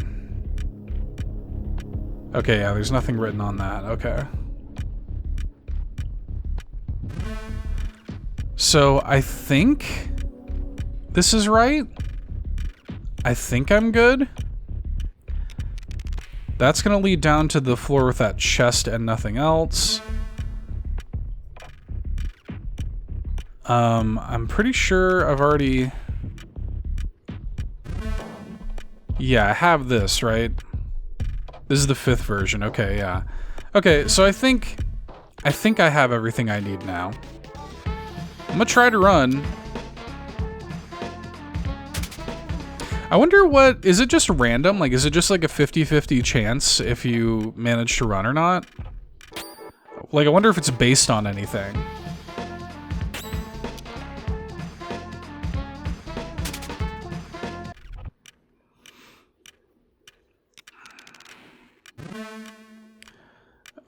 Okay, yeah, there's nothing written on that. Okay. So, I think this is right. I think I'm good. That's gonna lead down to the floor with that chest and nothing else. I'm pretty sure I've already... Yeah, I have this, right? This is the 5th version. Okay, yeah. Okay, so I think I have everything I need now. I'm gonna try to run. I wonder what... Is it just random? Like, is it just like a 50-50 chance if you manage to run or not? Like, I wonder if it's based on anything.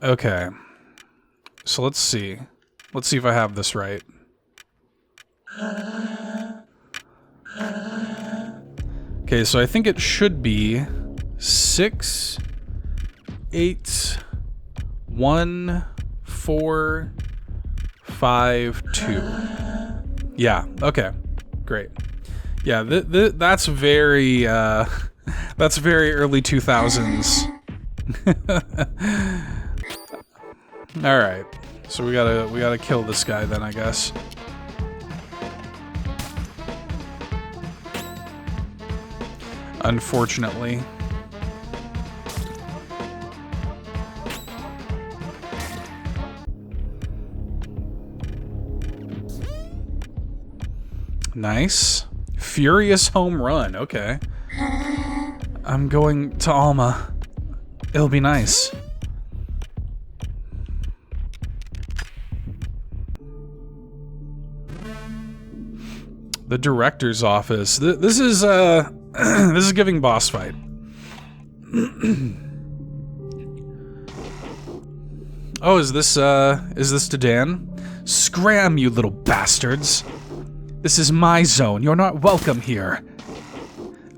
Okay. So let's see. Let's see if I have this right. Okay, so I think it should be 6, 8, 1, 4, 5, 2. Yeah, okay. Great. Yeah, that's very that's very early 2000s. All right. So we gotta kill this guy then, I guess. Unfortunately. Nice. Furious home run. Okay. I'm going to Alma. It'll be nice. The director's office. This is this is giving boss fight. Oh, is this to Dan? Scram, you little bastards. This is my zone. You're not welcome here.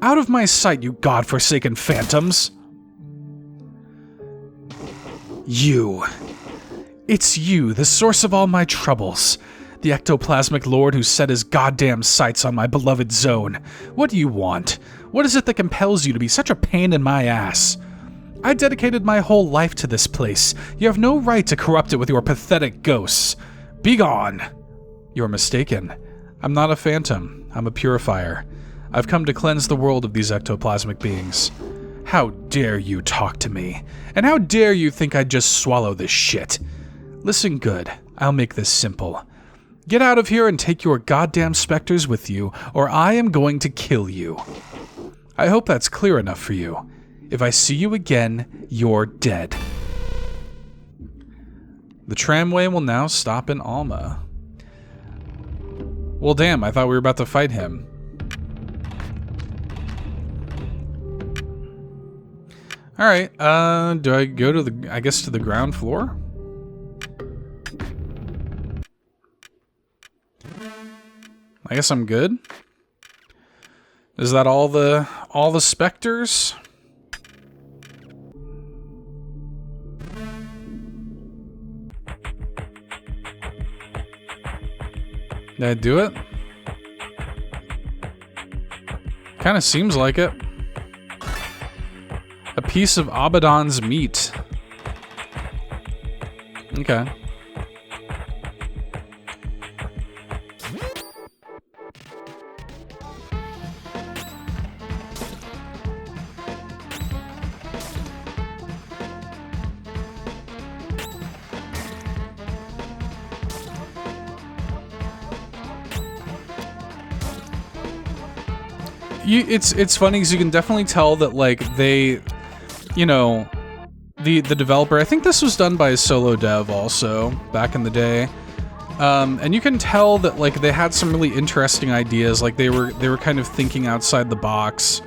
Out of my sight, you godforsaken phantoms. You. It's you, the source of all my troubles. The ectoplasmic lord who set his goddamn sights on my beloved zone. What do you want? What is it that compels you to be such a pain in my ass? I dedicated my whole life to this place. You have no right to corrupt it with your pathetic ghosts. Begone! You're mistaken. I'm not a phantom. I'm a purifier. I've come to cleanse the world of these ectoplasmic beings. How dare you talk to me? And how dare you think I'd just swallow this shit? Listen good. I'll make this simple. Get out of here and take your goddamn specters with you, or I am going to kill you. I hope that's clear enough for you. If I see you again, you're dead. The tramway will now stop in Alma. Well, damn, I thought we were about to fight him. Alright, do I go to the, I guess to the ground floor? I guess I'm good. Is that all the specters? Did I do it? Kind of seems like it. A piece of Abaddon's meat. Okay. It's funny because you can definitely tell that like they, you know, the developer. I think this was done by a solo dev also back in the day, and you can tell that like they had some really interesting ideas. Like they were kind of thinking outside the box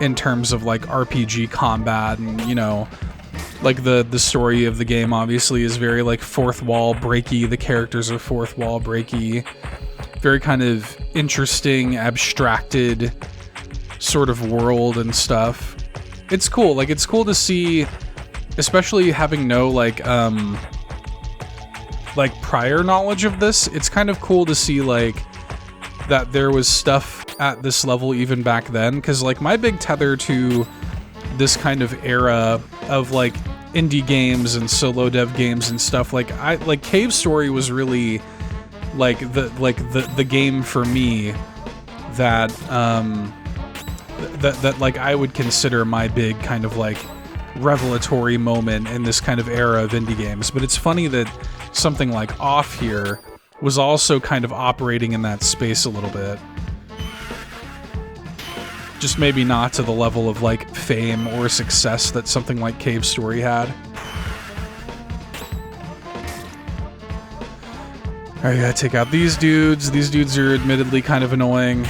in terms of like RPG combat and Like the story of the game obviously is very like fourth wall breaky. The characters are fourth wall breaky. Very kind of interesting, abstracted sort of world and stuff. It's cool. Like, it's cool to see, especially having no like prior knowledge of this. It's kind of cool to see like that there was stuff at this level even back then, because like my big tether to this kind of era of like indie games and solo dev games and stuff, like Cave Story was really like the game for me that that like I would consider my big kind of like revelatory moment in this kind of era of indie games. But it's funny that something like Off here was also kind of operating in that space a little bit. Just maybe not to the level of like fame or success that something like Cave Story had. Alright, gotta take out these dudes. These dudes are admittedly kind of annoying.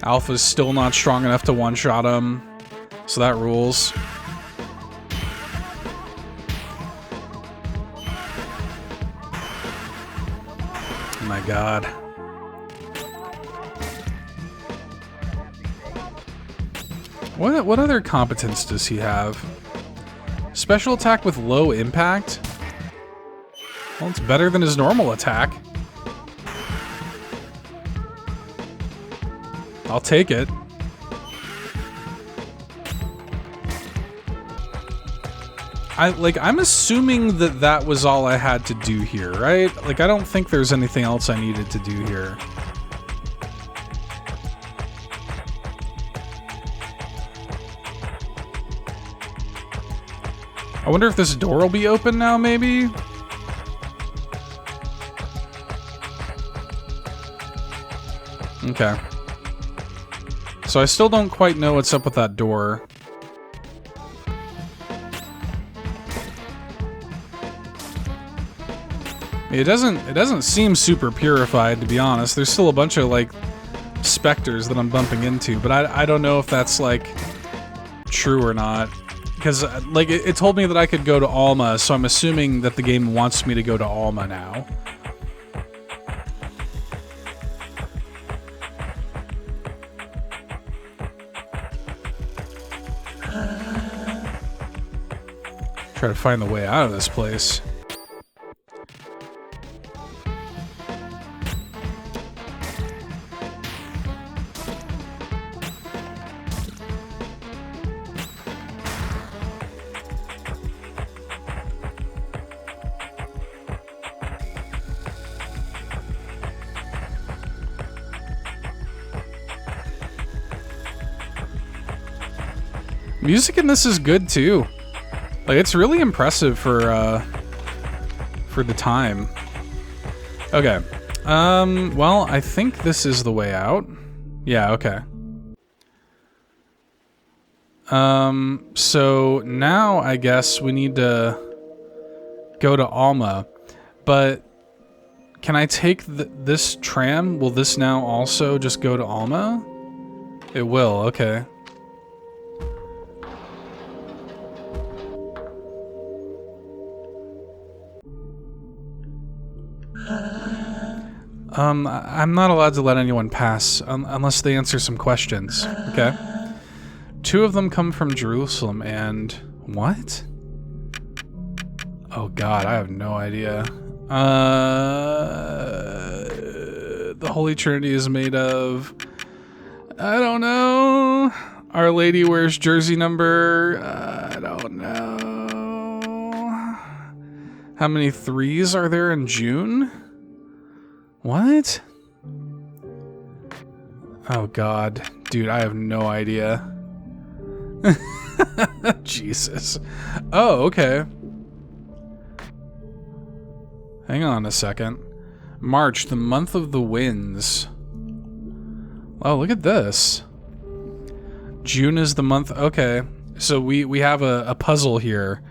Alpha's still not strong enough to one-shot him, so that rules. Oh my god. What other competence does he have? Special attack with low impact? Well, it's better than his normal attack. I'll take it. I'm assuming that that was all I had to do here, right? Like, I don't think there's anything else I needed to do here. I wonder if this door will be open now, maybe? Okay. So I still don't quite know what's up with that door. It doesn't seem super purified, to be honest. There's still a bunch of like specters that I'm bumping into, but I don't know if that's like true or not. Because like it told me that I could go to Alma, so I'm assuming that the game wants me to go to Alma now. Try to find the way out of this place. Music in this is good too. Like, it's really impressive for the time. Okay. Well, I think this is the way out. Yeah, okay. So now I guess we need to go to Alma. But can I take this tram? Will this now also just go to Alma? It will, okay. I'm not allowed to let anyone pass unless they answer some questions, okay? 2 of them come from Jerusalem and... what? Oh god, I have no idea. The Holy Trinity is made of... I don't know. Our Lady wears jersey number... I don't know. How many 3s are there in June? What? Oh god. Dude, I have no idea. Jesus. Oh, okay. Hang on a second. March, the month of the winds. Oh, look at this. June is the month. Okay. So we have a puzzle here.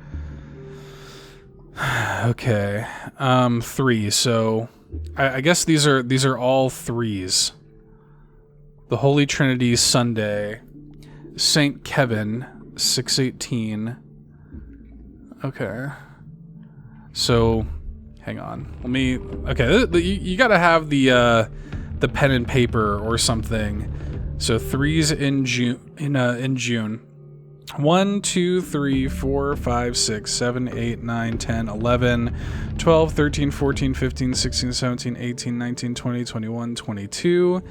Okay. 3. So I guess these are all 3s. The Holy Trinity Sunday, Saint Kevin, 618. Okay. So, hang on. Let me. Okay, you gotta have the pen and paper or something. So 3's in June. In June. 1, 2, 3, 4, 5, 6, 7, 8, 9, 10, 11, 12, 13, 14, 15, 16, 17, 18, 19, 20, 21, 22.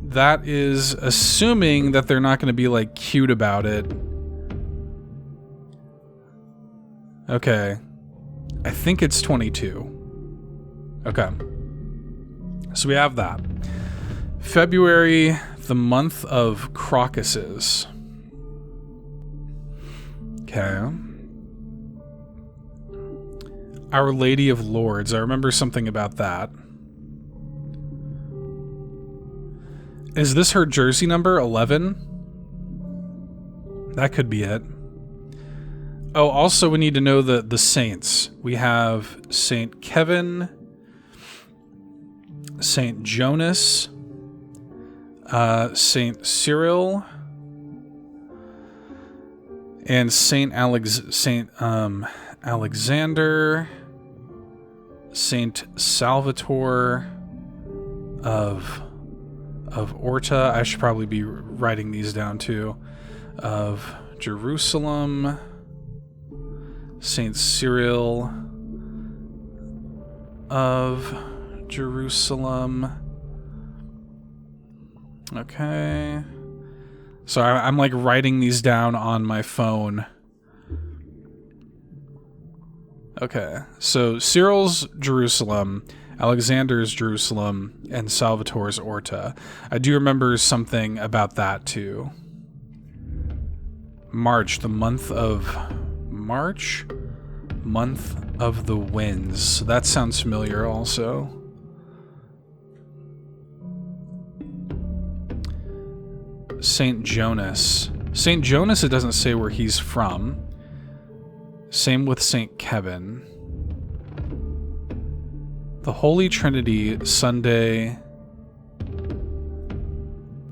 That is assuming that they're not going to be like cute about it. Okay. I think it's 22. Okay. So we have that. February, the month of crocuses. Okay. Our Lady of Lords. I remember something about that. Is this her jersey number, 11? That could be it. Oh, also we need to know the saints. We have Saint Kevin, Saint Jonas, Saint Cyril, and Saint Alexander, Saint Salvatore of Orta. I should probably be writing these down too. Of Jerusalem, Saint Cyril of Jerusalem. Okay. So I'm like writing these down on my phone. Okay. So Cyril's Jerusalem, Alexander's Jerusalem, and Salvatore's Orta. I do remember something about that too. March, the month of March? Month of the winds. So that sounds familiar also. Saint Jonas. Saint Jonas, it doesn't say where he's from. Same with Saint Kevin. The Holy Trinity, Sunday.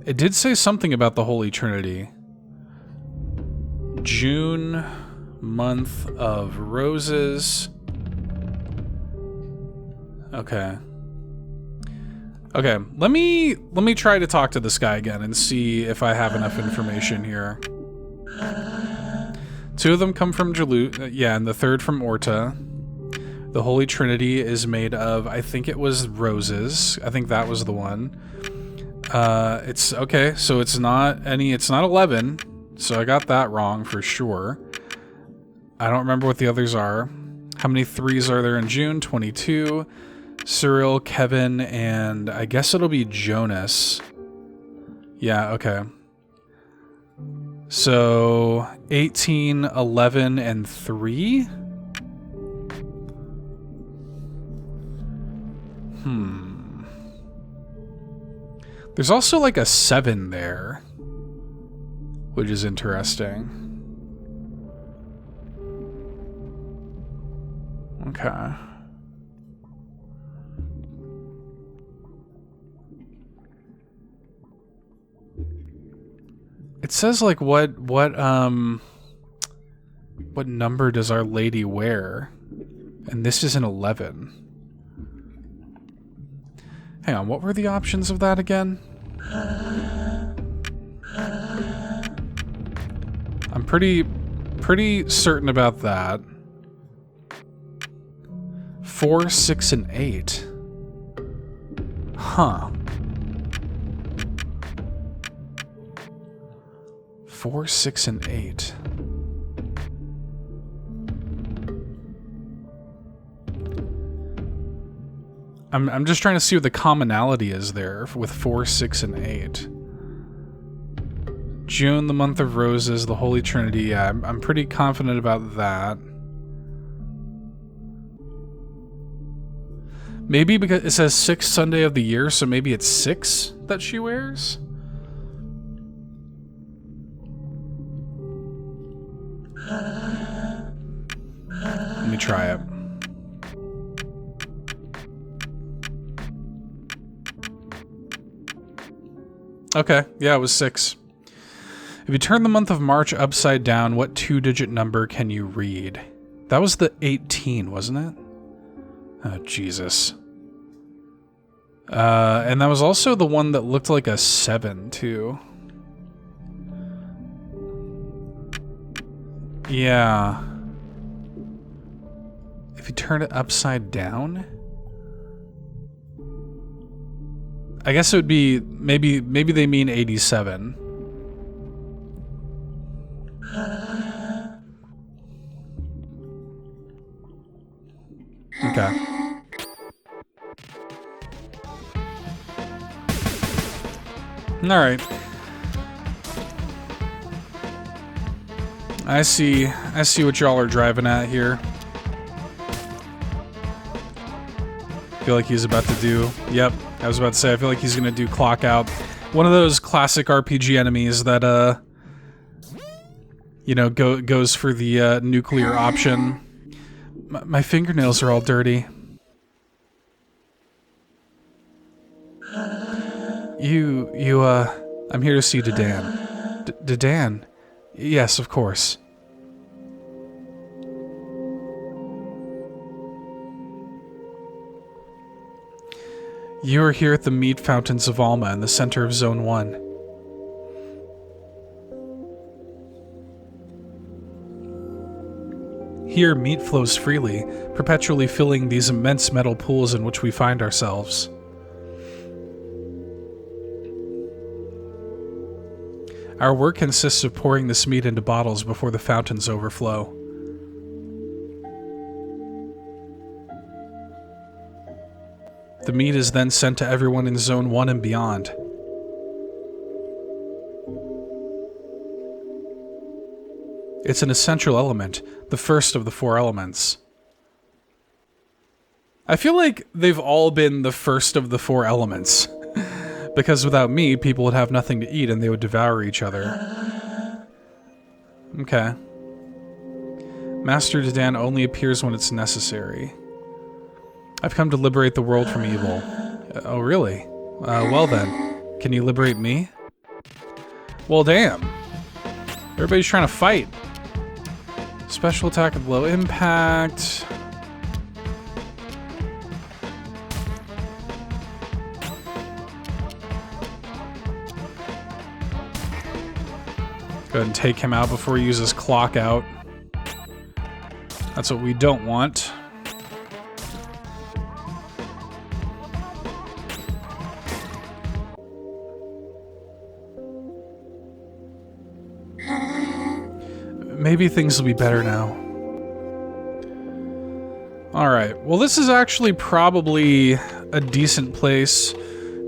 It did say something about the Holy Trinity. June, month of roses. Okay. Okay, let me try to talk to this guy again and see if I have enough information here. 2 of them come from yeah, and the 3rd from Orta. The Holy Trinity is made of, I think it was roses. I think that was the one. It's okay, so it's not 11. So I got that wrong for sure. I don't remember what the others are. How many 3s are there in June? 22. Cyril, Kevin, and I guess it'll be Jonas. Yeah, okay. So 18, 11, and 3? There's also like a 7 there, which is interesting. Okay. It says like what number does Our Lady wear? And this is an 11. Hang on, what were the options of that again? I'm pretty certain about that. 4, 6, and 8. Huh. 4, 6, and 8. I'm just trying to see what the commonality is there with 4, 6, and 8. June, the month of roses, the Holy Trinity. Yeah, I'm pretty confident about that. Maybe because it says 6th Sunday of the year, so maybe it's 6 that she wears? Let me try it. Okay, yeah, it was 6. If you turn the month of March upside down, what 2-digit number can you read? That was the 18, wasn't it? Oh, Jesus. And that was also the one that looked like a 7, too. Yeah. If you turn it upside down? I guess it would be, maybe they mean 87. Okay. Alright. I see what y'all are driving at here. Feel like he's about to do... Yep, I was about to say, I feel like he's gonna do clock out. One of those classic RPG enemies that, you know, goes for the, nuclear option. My fingernails are all dirty. I'm here to see Dedan. Dedan? Yes, of course. You are here at the meat fountains of Alma in the center of Zone 1. Here, meat flows freely, perpetually filling these immense metal pools in which we find ourselves. Our work consists of pouring this meat into bottles before the fountains overflow. The meat is then sent to everyone in Zone 1 and beyond. It's an essential element, the first of the 4 elements. I feel like they've all been the first of the 4 elements. Because without me, people would have nothing to eat and they would devour each other. Okay. Master Dedan only appears when it's necessary. I've come to liberate the world from evil. Oh, really? Well then, can you liberate me? Well, damn. Everybody's trying to fight. Special attack with low impact. Go ahead and take him out before he uses clock out. That's what we don't want. Maybe things will be better now. Alright, well this is actually probably a decent place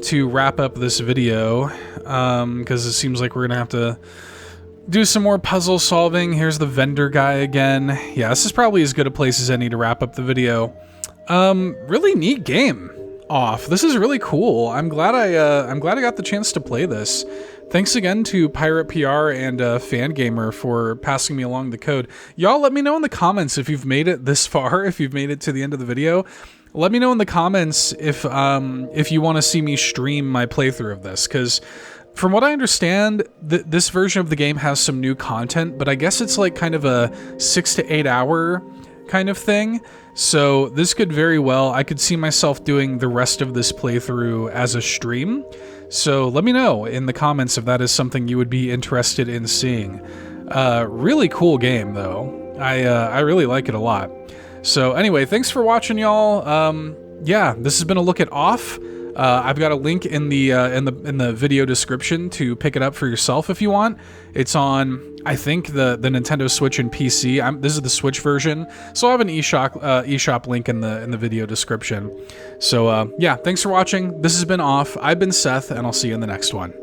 to wrap up this video, because it seems like we're gonna have to do some more puzzle solving. Here's the vendor guy again. Yeah, this is probably as good a place as any to wrap up the video. Really neat game. Off. This is really cool. I'm glad I got the chance to play this. Thanks again to Pirate PR and Fangamer for passing me along the code. Y'all let me know in the comments if you've made it this far, if you've made it to the end of the video. Let me know in the comments if you want to see me stream my playthrough of this, because from what I understand, this version of the game has some new content, but I guess it's like kind of a 6 to 8 hour kind of thing. So this could very well, I could see myself doing the rest of this playthrough as a stream. So let me know in the comments if that is something you would be interested in seeing. Really cool game though. I really like it a lot. So anyway, thanks for watching, y'all. Yeah, this has been a look at Off. I've got a link in the video description to pick it up for yourself if you want. It's on, I think, the Nintendo Switch and PC. This is the Switch version, so I have an eShop link in the video description. So yeah, thanks for watching. This has been Off. I've been Seth, and I'll see you in the next one.